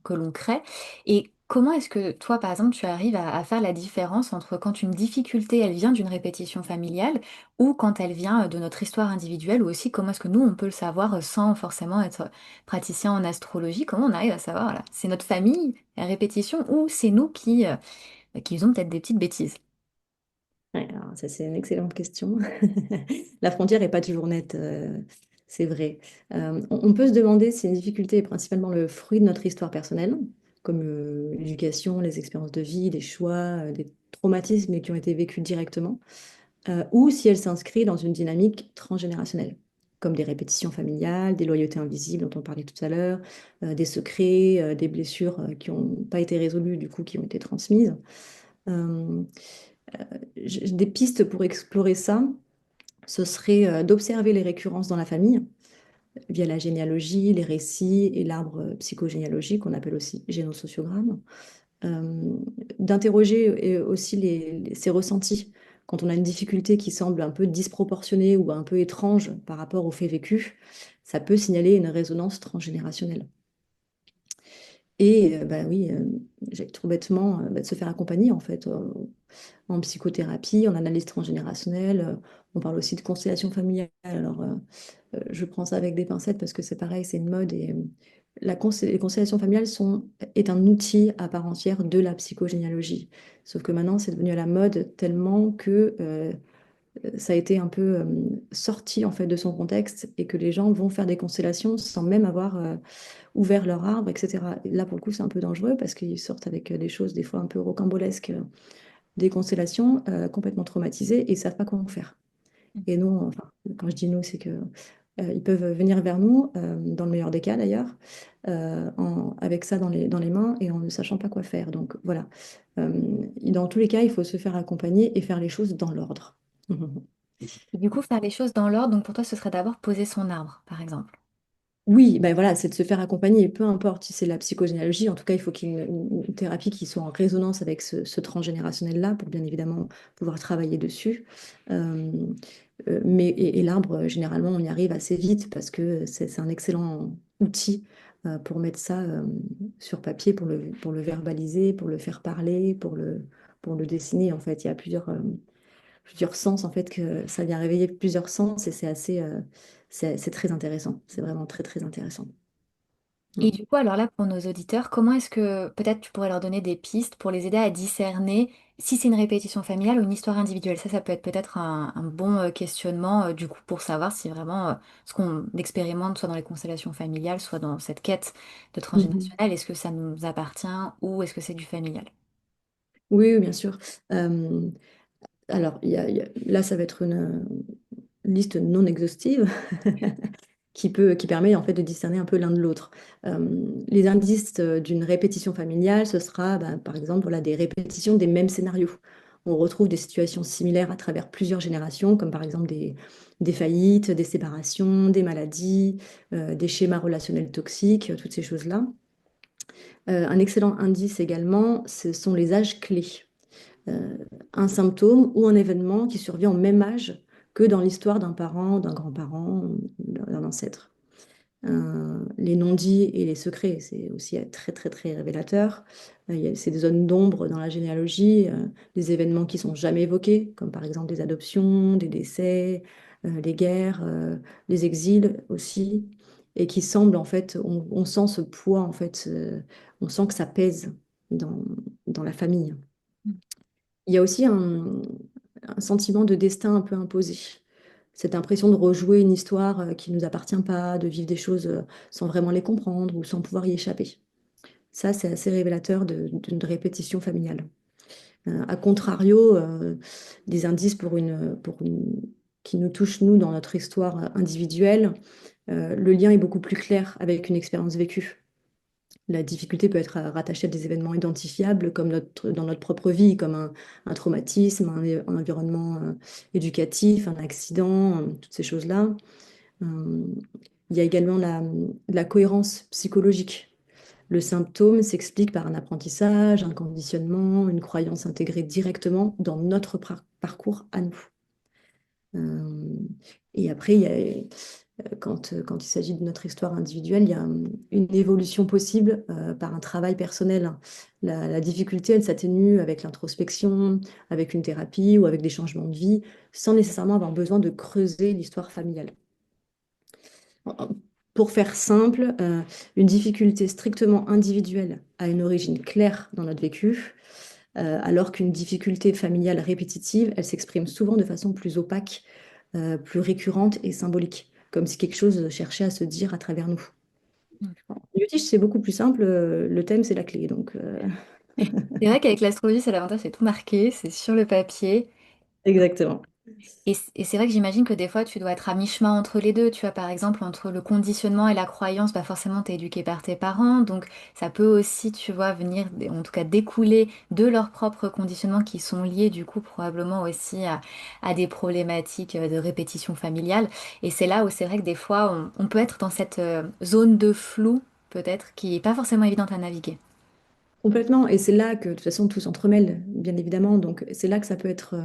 que l'on crée. Et comment est-ce que toi, par exemple, tu arrives à faire la différence entre quand une difficulté, elle vient d'une répétition familiale, ou quand elle vient de notre histoire individuelle, ou aussi comment est-ce que nous, on peut le savoir sans forcément être praticien en astrologie, comment on arrive à savoir, voilà, c'est notre famille, la répétition, ou c'est nous qui faisons peut-être des petites bêtises. Ouais, alors ça, c'est une excellente question. La frontière n'est pas toujours nette, c'est vrai. On peut se demander si une difficulté est principalement le fruit de notre histoire personnelle, comme l'éducation, les expériences de vie, des choix, des traumatismes qui ont été vécus directement, ou si elle s'inscrit dans une dynamique transgénérationnelle, comme des répétitions familiales, des loyautés invisibles dont on parlait tout à l'heure, des secrets, des blessures qui n'ont pas été résolues, du coup, qui ont été transmises. Euh, j'ai des pistes pour explorer ça, ce serait d'observer les récurrences dans la famille via la généalogie, les récits et l'arbre psychogénéalogique, qu'on appelle aussi génosociogramme. Euh, D'interroger aussi ses ressentis quand on a une difficulté qui semble un peu disproportionnée ou un peu étrange par rapport aux faits vécus, ça peut signaler une résonance transgénérationnelle. Et bah oui, j'ai tout bêtement bah, de se faire accompagner en fait en psychothérapie, en analyse transgénérationnelle. On parle aussi de constellation familiale. Alors, je prends ça avec des pincettes parce que c'est pareil, c'est une mode et les constellations familiales est un outil à part entière de la psychogénéalogie. Sauf que maintenant, c'est devenu à la mode tellement que ça a été un peu sorti en fait de son contexte et que les gens vont faire des constellations sans même avoir ouvert leur arbre, etc. Et là, pour le coup, c'est un peu dangereux parce qu'ils sortent avec des choses des fois un peu rocambolesques, des constellations complètement traumatisées et ils savent pas quoi en faire. Et nous, enfin, quand je dis nous, c'est que ils peuvent venir vers nous, dans le meilleur des cas d'ailleurs, avec ça dans les mains et en ne sachant pas quoi faire. Donc voilà. Euh, dans tous les cas, il faut se faire accompagner et faire les choses dans l'ordre. Et du coup, faire les choses dans l'ordre, donc pour toi, ce serait d'abord poser son arbre, par exemple. Oui, ben voilà, c'est de se faire accompagner, peu importe si c'est la psychogénéalogie, en tout cas, il faut qu'il y ait une thérapie qui soit en résonance avec ce transgénérationnel-là pour bien évidemment pouvoir travailler dessus. Euh, et l'arbre, généralement, on y arrive assez vite parce que c'est un excellent outil pour mettre ça sur papier, pour le verbaliser, pour le faire parler, pour le dessiner. En fait, il y a plusieurs sens, en fait, que ça vient réveiller plusieurs sens et c'est assez, c'est très intéressant. C'est vraiment très, très intéressant. Et Mm. du coup, alors là, pour nos auditeurs, comment est-ce que peut-être tu pourrais leur donner des pistes pour les aider à discerner si c'est une répétition familiale ou une histoire individuelle? Ça peut être peut-être un bon questionnement, du coup, pour savoir si vraiment ce qu'on expérimente, soit dans les constellations familiales, soit dans cette quête de Mhm. transgénérationnel, est-ce que ça nous appartient ou est-ce que c'est du familial? Oui, oui, bien sûr. Euh, alors, là, ça va être une liste non exhaustive qui permet en fait de discerner un peu l'un de l'autre. Les indices d'une répétition familiale, ce sera par exemple voilà, des répétitions des mêmes scénarios. On retrouve des situations similaires à travers plusieurs générations, comme par exemple des faillites, des séparations, des maladies, des schémas relationnels toxiques, toutes ces choses-là. Un excellent indice également, ce sont les âges clés. Euh, un symptôme ou un événement qui survient au même âge que dans l'histoire d'un parent, d'un grand-parent, d'un ancêtre. Les non-dits et les secrets, c'est aussi très très très révélateur. C'est des zones d'ombre dans la généalogie, des événements qui sont jamais évoqués, comme par exemple des adoptions, des décès, les guerres, les exils aussi, et qui semblent en fait, on sent ce poids en fait, on sent que ça pèse dans, dans la famille. Il y a aussi un sentiment de destin un peu imposé. Cette impression de rejouer une histoire qui ne nous appartient pas, de vivre des choses sans vraiment les comprendre ou sans pouvoir y échapper. Ça, c'est assez révélateur d'une répétition familiale. A contrario, des indices qui nous touchent, nous, dans notre histoire individuelle, le lien est beaucoup plus clair avec une expérience vécue. La difficulté peut être rattachée à des événements identifiables comme dans notre propre vie, comme un traumatisme, un environnement éducatif, un accident, toutes ces choses-là. Euh, il y a également la cohérence psychologique. Le symptôme s'explique par un apprentissage, un conditionnement, une croyance intégrée directement dans notre parcours à nous. Euh, et après, quand il s'agit de notre histoire individuelle, il y a une évolution possible par un travail personnel. La difficulté, elle s'atténue avec l'introspection, avec une thérapie ou avec des changements de vie, sans nécessairement avoir besoin de creuser l'histoire familiale. Pour faire simple, une difficulté strictement individuelle a une origine claire dans notre vécu, alors qu'une difficulté familiale répétitive, elle s'exprime souvent de façon plus opaque, plus récurrente et symbolique, comme si quelque chose cherchait à se dire à travers nous. Le Yiddish, c'est beaucoup plus simple, le thème, c'est la clé. Donc, C'est vrai qu'avec l'astrologie, c'est l'avantage, c'est tout marqué, c'est sur le papier. exactement. Et c'est vrai que j'imagine que des fois, tu dois être à mi-chemin entre les deux. Tu vois, par exemple, entre le conditionnement et la croyance, bah forcément, tu es éduqué par tes parents. Donc, ça peut aussi, tu vois, venir, en tout cas, découler de leurs propres conditionnements qui sont liés, du coup, probablement aussi à des problématiques de répétition familiale. Et c'est là où c'est vrai que des fois, on peut être dans cette zone de flou, peut-être, qui n'est pas forcément évidente à naviguer. Complètement. Et c'est là que, de toute façon, tout s'entremêle, bien évidemment. Donc, c'est là que ça peut être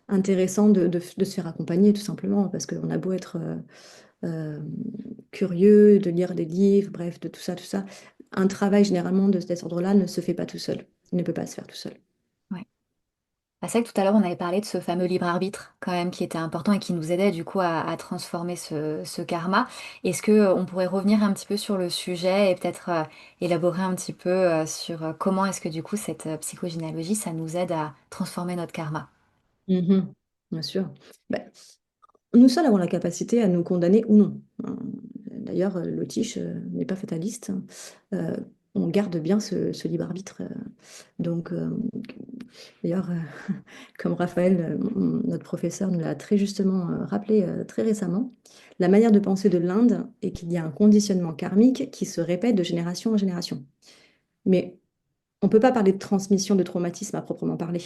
intéressant de se faire accompagner, tout simplement, parce qu'on a beau être euh, curieux, de lire des livres, bref, de tout ça, tout ça. Un travail, généralement, de cet ordre-là ne se fait pas tout seul. Il ne peut pas se faire tout seul. Ouais. Bah, c'est vrai que tout à l'heure, on avait parlé de ce fameux libre arbitre, quand même, qui était important et qui nous aidait du coup à transformer ce karma. Est-ce que on pourrait revenir un petit peu sur le sujet et peut-être élaborer un petit peu sur comment est-ce que du coup cette psychogénéalogie, ça nous aide à transformer notre karma? Mhm. Bien sûr. Ben, nous seuls avons la capacité à nous condamner ou non. D'ailleurs, l'Autriche n'est pas fataliste. Euh, on garde bien ce libre arbitre. Donc, d'ailleurs, comme Raphaël, notre professeur, nous l'a très justement rappelé très récemment, la manière de penser de l'Inde est qu'il y a un conditionnement karmique qui se répète de génération en génération. Mais on ne peut pas parler de transmission de traumatisme à proprement parler,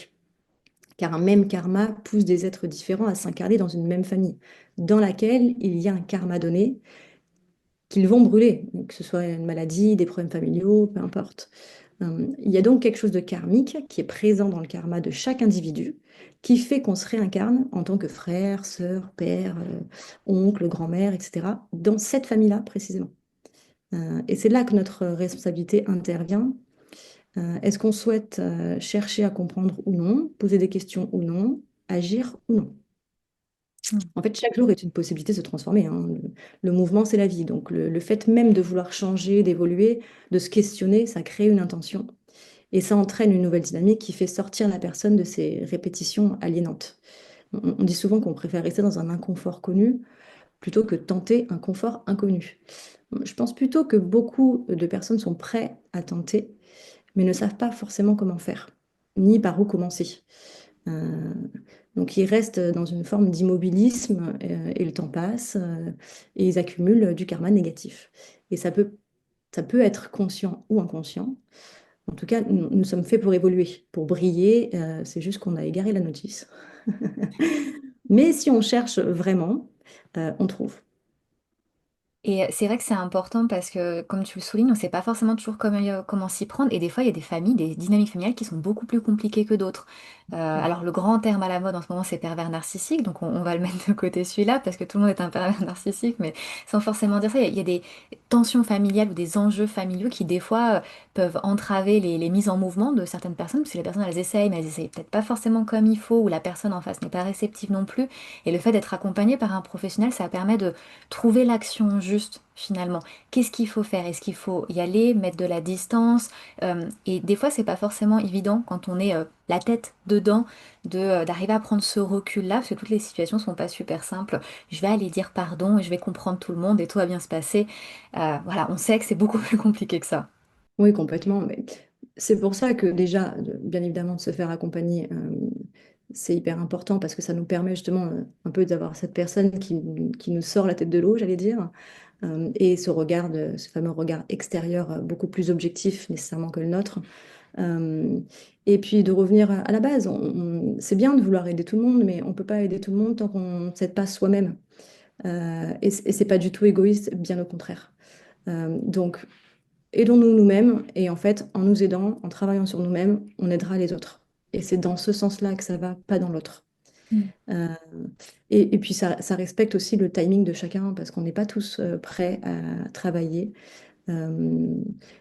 car un même karma pousse des êtres différents à s'incarner dans une même famille, dans laquelle il y a un karma donné qu'ils vont brûler, que ce soit une maladie, des problèmes familiaux, peu importe. Il y a donc quelque chose de karmique qui est présent dans le karma de chaque individu, qui fait qu'on se réincarne en tant que frère, sœur, père, oncle, grand-mère, etc., dans cette famille-là précisément. Et c'est là que notre responsabilité intervient. Est-ce qu'on souhaite chercher à comprendre ou non, poser des questions ou non, agir ou non? Hmm. En fait, chaque jour est une possibilité de se transformer, hein. Le mouvement, c'est la vie. Donc, le fait même de vouloir changer, d'évoluer, de se questionner, ça crée une intention. Et ça entraîne une nouvelle dynamique qui fait sortir la personne de ses répétitions aliénantes. On dit souvent qu'on préfère rester dans un inconfort connu plutôt que tenter un confort inconnu. Je pense plutôt que beaucoup de personnes sont prêtes à tenter, mais ne savent pas forcément comment faire, ni par où commencer. Euh, donc ils restent dans une forme d'immobilisme et le temps passe et ils accumulent du karma négatif. Et ça peut être conscient ou inconscient. En tout cas, nous sommes faits pour évoluer, pour briller. C'est juste qu'on a égaré la notice. Mais si on cherche vraiment, on trouve. Et c'est vrai que c'est important parce que, comme tu le soulignes, on ne sait pas forcément toujours comment s'y prendre. Et des fois, il y a des familles, des dynamiques familiales qui sont beaucoup plus compliquées que d'autres. Alors, le grand terme à la mode en ce moment, c'est pervers narcissique. Donc, on va le mettre de côté celui-là parce que tout le monde est un pervers narcissique. Mais sans forcément dire ça, il y a des tensions familiales ou des enjeux familiaux qui, des fois, peuvent entraver les mises en mouvement de certaines personnes. Parce que les personnes, elles essayent, mais elles essayent peut-être pas forcément comme il faut, ou la personne en face n'est pas réceptive non plus. Et le fait d'être accompagné par un professionnel, ça permet de trouver l'action juste finalement. Qu'est-ce qu'il faut faire? Est-ce qu'il faut y aller, mettre de la distance? Et des fois, c'est pas forcément évident quand on est la tête dedans d'arriver à prendre ce recul-là, parce que toutes les situations sont pas super simples. Je vais aller dire pardon et je vais comprendre tout le monde et tout va bien se passer. Voilà, on sait que c'est beaucoup plus compliqué que ça. Oui, complètement. Mais c'est pour ça que déjà, bien évidemment, de se faire accompagner, c'est hyper important parce que ça nous permet justement un peu d'avoir cette personne qui nous sort la tête de l'eau, j'allais dire, et ce regard, ce fameux regard extérieur beaucoup plus objectif nécessairement que le nôtre. Euh, et puis de revenir à la base. C'est bien de vouloir aider tout le monde, mais on ne peut pas aider tout le monde tant qu'on ne s'aide pas soi-même. Et c'est pas du tout égoïste, bien au contraire. Donc, aidons-nous nous-mêmes et en fait, en nous aidant, en travaillant sur nous-mêmes, on aidera les autres. Et c'est dans ce sens-là que ça va, pas dans l'autre. Mm. Euh, et puis ça respecte aussi le timing de chacun parce qu'on n'est pas tous prêts à travailler. Euh,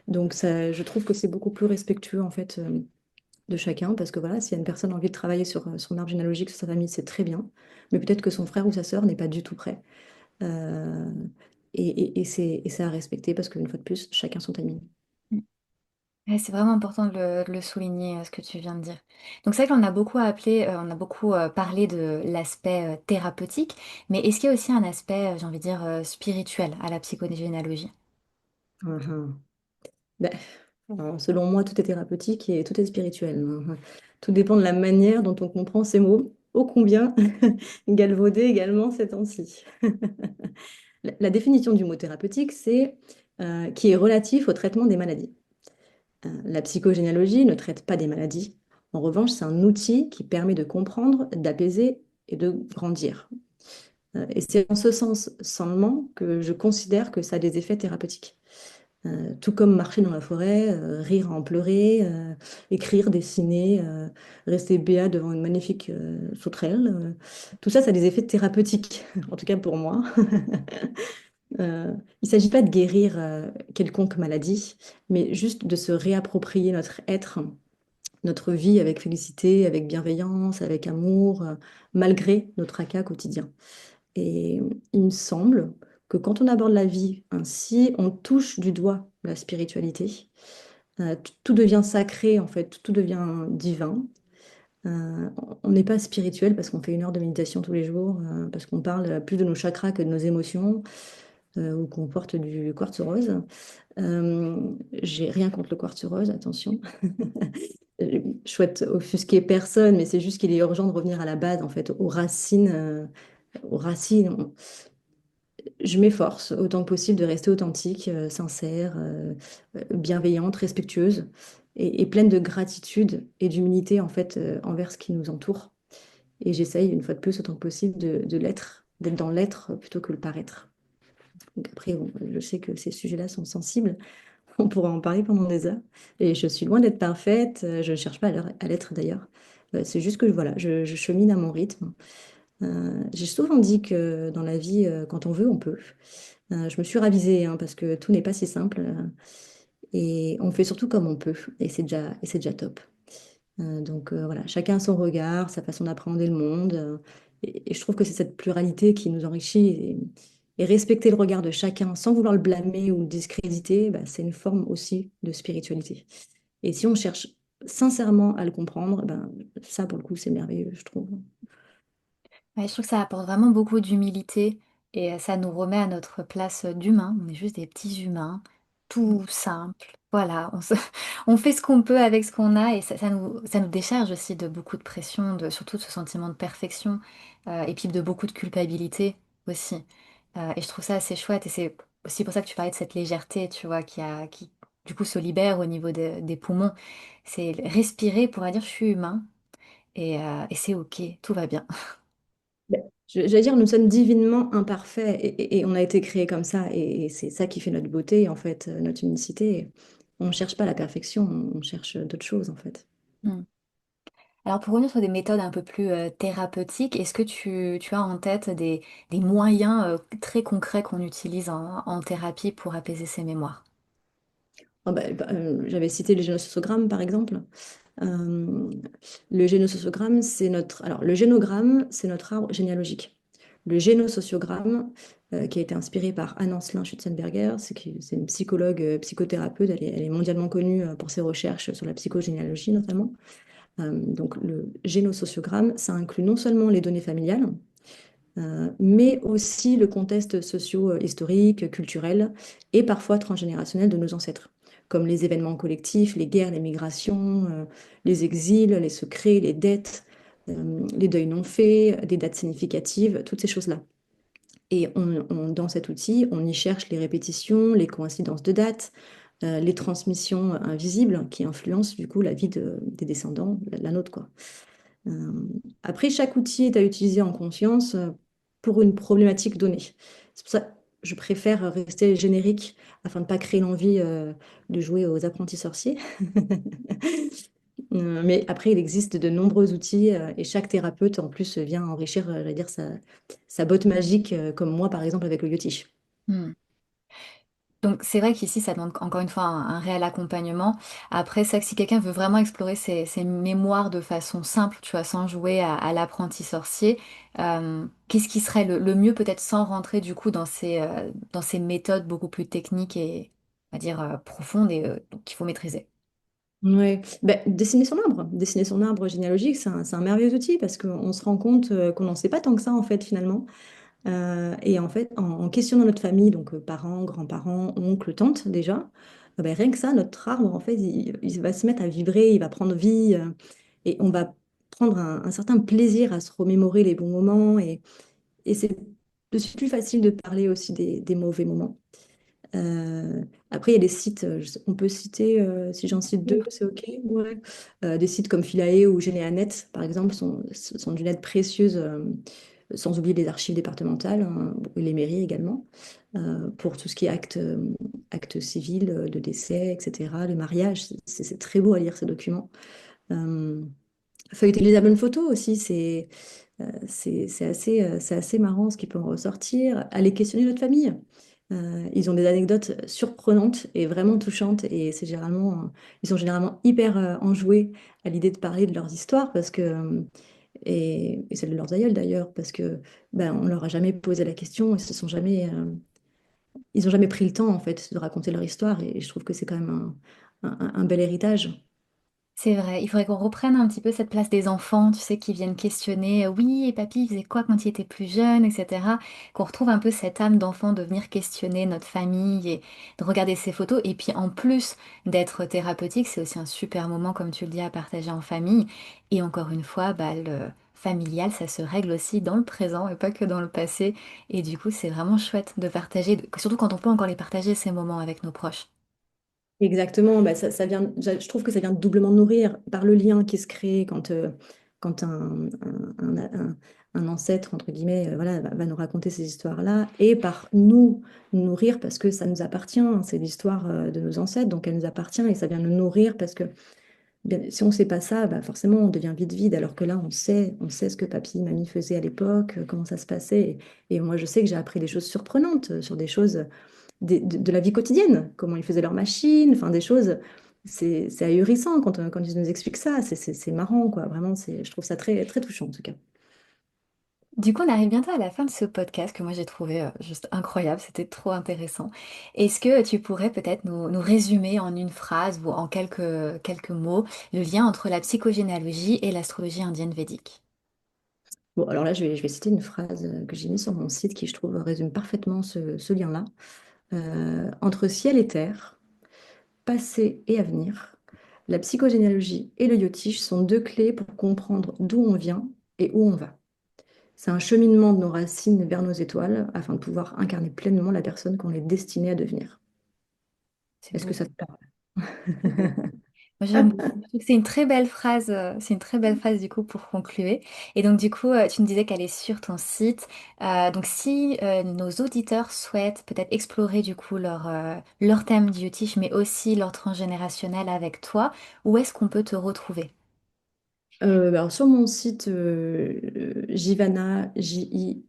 donc ça, je trouve que c'est beaucoup plus respectueux en fait de chacun parce que voilà, s'il y a une personne qui a envie de travailler sur son arbre généalogique, sur sa famille, c'est très bien. Mais peut-être que son frère ou sa sœur n'est pas du tout prêt. Euh, et c'est à respecter parce qu'une fois de plus, chacun son timing. Ouais, c'est vraiment important de le souligner, ce que tu viens de dire. Donc c'est vrai qu'on a beaucoup appelé, on a beaucoup parlé de l'aspect thérapeutique, mais est-ce qu'il y a aussi un aspect, j'ai envie de dire, spirituel à la psychogénéalogie? Mhm. Ben, alors, selon moi, tout est thérapeutique et tout est spirituel. Tout dépend de la manière dont on comprend ces mots. ô combien galvaudé également ces temps-ci. La définition du mot thérapeutique, c'est qui est relatif au traitement des maladies. La psychogénéalogie ne traite pas des maladies. En revanche, c'est un outil qui permet de comprendre, d'apaiser et de grandir. Et c'est en ce sens seulement que je considère que ça a des effets thérapeutiques. Tout comme marcher dans la forêt, rire à en pleurer, écrire, dessiner, rester béat devant une magnifique sauterelle. Tout ça, ça a des effets thérapeutiques, en tout cas pour moi. Il ne s'agit pas de guérir quelconque maladie, mais juste de se réapproprier notre être, notre vie avec félicité, avec bienveillance, avec amour, malgré nos tracas quotidiens. Et il me semble que quand on aborde la vie ainsi, on touche du doigt la spiritualité. Tout devient sacré, en fait, tout devient divin. Euh, on n'est pas spirituel parce qu'on fait 1 heure de méditation tous les jours, parce qu'on parle plus de nos chakras que de nos émotions, ou qu'on porte du quartz rose. J'ai rien contre le quartz rose, attention. Je souhaite offusquer personne, mais c'est juste qu'il est urgent de revenir à la base, en fait, aux racines. Aux racines. Je m'efforce autant que possible de rester authentique, sincère, bienveillante, respectueuse et pleine de gratitude et d'humilité en fait envers ce qui nous entoure. Et j'essaye une fois de plus autant que possible de l'être, d'être dans l'être plutôt que le paraître. Donc après, bon, je sais que ces sujets-là sont sensibles, on pourra en parler pendant des heures. Et je suis loin d'être parfaite, je ne cherche pas à l'être d'ailleurs. C'est juste que voilà, je chemine à mon rythme. J'ai souvent dit que dans la vie, quand on veut, on peut. Je me suis ravisée hein, parce que tout n'est pas si simple et on fait surtout comme on peut et c'est déjà top. Donc voilà, chacun a son regard, sa façon d'appréhender le monde et je trouve que c'est cette pluralité qui nous enrichit et respecter le regard de chacun sans vouloir le blâmer ou le discréditer, bah, c'est une forme aussi de spiritualité. Et si on cherche sincèrement à le comprendre, ben, ça pour le coup c'est merveilleux, je trouve. Ouais, je trouve que ça apporte vraiment beaucoup d'humilité et ça nous remet à notre place d'humain. On est juste des petits humains, tout simples. Voilà, on fait ce qu'on peut avec ce qu'on a et ça nous décharge aussi de beaucoup de pression, surtout de ce sentiment de perfection et puis de beaucoup de culpabilité aussi. Et je trouve ça assez chouette et c'est aussi pour ça que tu parlais de cette légèreté, tu vois, qui du coup se libère au niveau des poumons. C'est respirer pour dire je suis humain et c'est ok, tout va bien. Ben, j'allais dire, nous sommes divinement imparfaits et on a été créés comme ça et c'est ça qui fait notre beauté, en fait, notre unicité. On ne cherche pas la perfection, on cherche d'autres choses, en fait. Hmm. Alors pour revenir sur des méthodes un peu plus thérapeutiques, est-ce que tu as en tête des moyens très concrets qu'on utilise en thérapie pour apaiser ses mémoires? Ah j'avais cité le génosossogramme, par exemple. Euh, le génosossogramme, c'est notre... Alors, le génogramme, c'est notre arbre généalogique. Le génosociogramme, qui a été inspiré par Anne Ancelin Schutzenberger, c'est une psychologue, psychothérapeute, elle est mondialement connue pour ses recherches sur la psychogénéalogie notamment. Donc le génosociogramme, ça inclut non seulement les données familiales, mais aussi le contexte socio-historique, culturel et parfois transgénérationnel de nos ancêtres, comme les événements collectifs, les guerres, les migrations, les exils, les secrets, les dettes, les deuils non faits, des dates significatives, toutes ces choses-là. Et dans cet outil, on y cherche les répétitions, les coïncidences de dates, les transmissions invisibles qui influencent du coup la vie des descendants, la nôtre, quoi. Euh, Après, chaque outil est à utiliser en conscience pour une problématique donnée. C'est pour ça que je préfère rester générique afin de ne pas créer l'envie de jouer aux apprentis sorciers. Mais après, il existe de nombreux outils et chaque thérapeute en plus vient enrichir, j'allais dire, sa botte magique, comme moi par exemple avec le Yoti. Hmm. Donc c'est vrai qu'ici ça demande encore une fois un réel accompagnement. Après, c'est vrai que si quelqu'un veut vraiment explorer ses mémoires de façon simple, tu vois, sans jouer à l'apprenti sorcier, qu'est-ce qui serait le mieux peut-être sans rentrer du coup dans ces méthodes beaucoup plus techniques et on va dire profondes et qu'il faut maîtriser. Ouais. Ben, dessiner son arbre généalogique, c'est un merveilleux outil parce qu'on se rend compte qu'on n'en sait pas tant que ça en fait finalement. Et en fait, en questionnant notre famille, donc parents, grands-parents, oncles, tantes déjà, ben, rien que ça, notre arbre, en fait, il va se mettre à vibrer, il va prendre vie et on va prendre un certain plaisir à se remémorer les bons moments et c'est de suite plus facile de parler aussi des mauvais moments. Après, il y a des sites, on peut citer, si j'en cite deux, c'est OK? Ouais. Des sites comme Philae ou Généanet, par exemple, sont d'une aide précieuse, sans oublier les archives départementales, hein, et les mairies également, pour tout ce qui est actes civils, de décès, etc. Le mariage, c'est très beau à lire ces documents. Euh, Feuilleter les albums photos aussi, c'est assez marrant ce qui peut en ressortir. Aller questionner notre famille. Ils ont des anecdotes surprenantes et vraiment touchantes et ils sont généralement hyper enjoués à l'idée de parler de leurs histoires et celle de leurs aïeuls d'ailleurs, parce que ben, on leur a jamais posé la question et ils ont jamais pris le temps en fait de raconter leur histoire et je trouve que c'est quand même un bel héritage. C'est vrai, il faudrait qu'on reprenne un petit peu cette place des enfants, tu sais, qui viennent questionner, oui, et papy il faisait quoi quand il était plus jeune, etc. Qu'on retrouve un peu cette âme d'enfant de venir questionner notre famille et de regarder ces photos. Et puis en plus d'être thérapeutique, c'est aussi un super moment, comme tu le dis, à partager en famille. Et encore une fois, bah, le familial, ça se règle aussi dans le présent et pas que dans le passé. Et du coup, c'est vraiment chouette de partager, surtout quand on peut encore les partager, ces moments avec nos proches. Exactement, bah ça vient, je trouve que ça vient doublement nourrir par le lien qui se crée quand un ancêtre, entre guillemets, voilà, va nous raconter ces histoires-là, et par nous nourrir parce que ça nous appartient, hein, c'est l'histoire de nos ancêtres, donc elle nous appartient et ça vient nous nourrir parce que si on ne sait pas ça, bah forcément on devient vite vide, alors que là on sait ce que papy, mamie faisaient à l'époque, comment ça se passait, et moi je sais que j'ai appris des choses surprenantes sur des choses de la vie quotidienne, comment ils faisaient leurs machines, enfin des choses. C'est ahurissant quand ils nous expliquent ça. C'est marrant, quoi. Vraiment, je trouve ça très, très touchant, en tout cas. Du coup, on arrive bientôt à la fin de ce podcast que moi j'ai trouvé juste incroyable, c'était trop intéressant. Est-ce que tu pourrais peut-être nous résumer en une phrase ou en quelques mots le lien entre la psychogénéalogie et l'astrologie indienne védique? Bon, alors là, je vais citer une phrase que j'ai mise sur mon site qui, je trouve, résume parfaitement ce lien-là. Entre ciel et terre, passé et avenir, la psychogénéalogie et le yotish sont deux clés pour comprendre d'où on vient et où on va. C'est un cheminement de nos racines vers nos étoiles afin de pouvoir incarner pleinement la personne qu'on est destiné à devenir. C'est Est-ce que beau, ça te parle? c'est beau. Moi, j'aime beaucoup. Je trouve que c'est une très belle phrase, c'est une très belle phrase du coup pour conclure. Et donc du coup, tu me disais qu'elle est sur ton site. Donc si nos auditeurs souhaitent peut-être explorer du coup leur thème du Yotish, mais aussi leur transgénérationnel avec toi, où est-ce qu'on peut te retrouver? Alors sur mon site Jivana, jivana.fr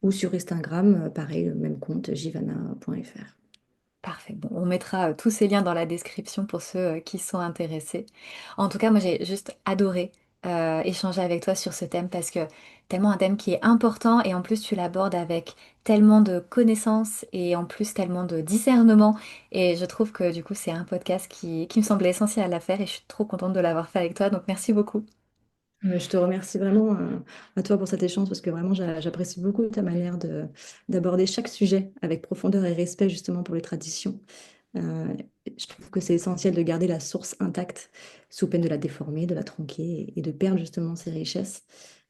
ou sur Instagram, pareil, le même compte, jivana.fr. Parfait. Bon, on mettra tous ces liens dans la description pour ceux qui sont intéressés. En tout cas, moi, j'ai juste adoré échanger avec toi sur ce thème parce que tellement un thème qui est important et en plus tu l'abordes avec tellement de connaissances et en plus tellement de discernement. Et je trouve que du coup, c'est un podcast qui me semblait essentiel à faire et je suis trop contente de l'avoir fait avec toi. Donc, merci beaucoup. Je te remercie vraiment à toi pour cet échange parce que vraiment j'apprécie beaucoup ta manière d'aborder chaque sujet avec profondeur et respect justement pour les traditions. Euh, je trouve que c'est essentiel de garder la source intacte sous peine de la déformer, de la tronquer et de perdre justement ses richesses.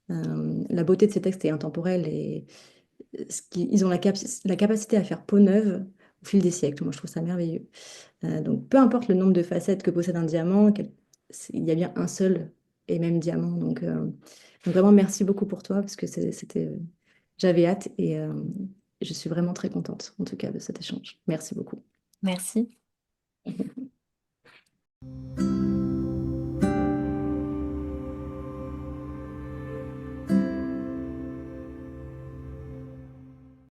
La beauté de ces textes est intemporelle et ils ont la capacité à faire peau neuve au fil des siècles. Moi, je trouve ça merveilleux. Donc, peu importe le nombre de facettes que possède un diamant, il y a bien un seul et même diamant. Donc vraiment, merci beaucoup pour toi parce que j'avais hâte et je suis vraiment très contente, en tout cas, de cet échange. Merci beaucoup. Merci.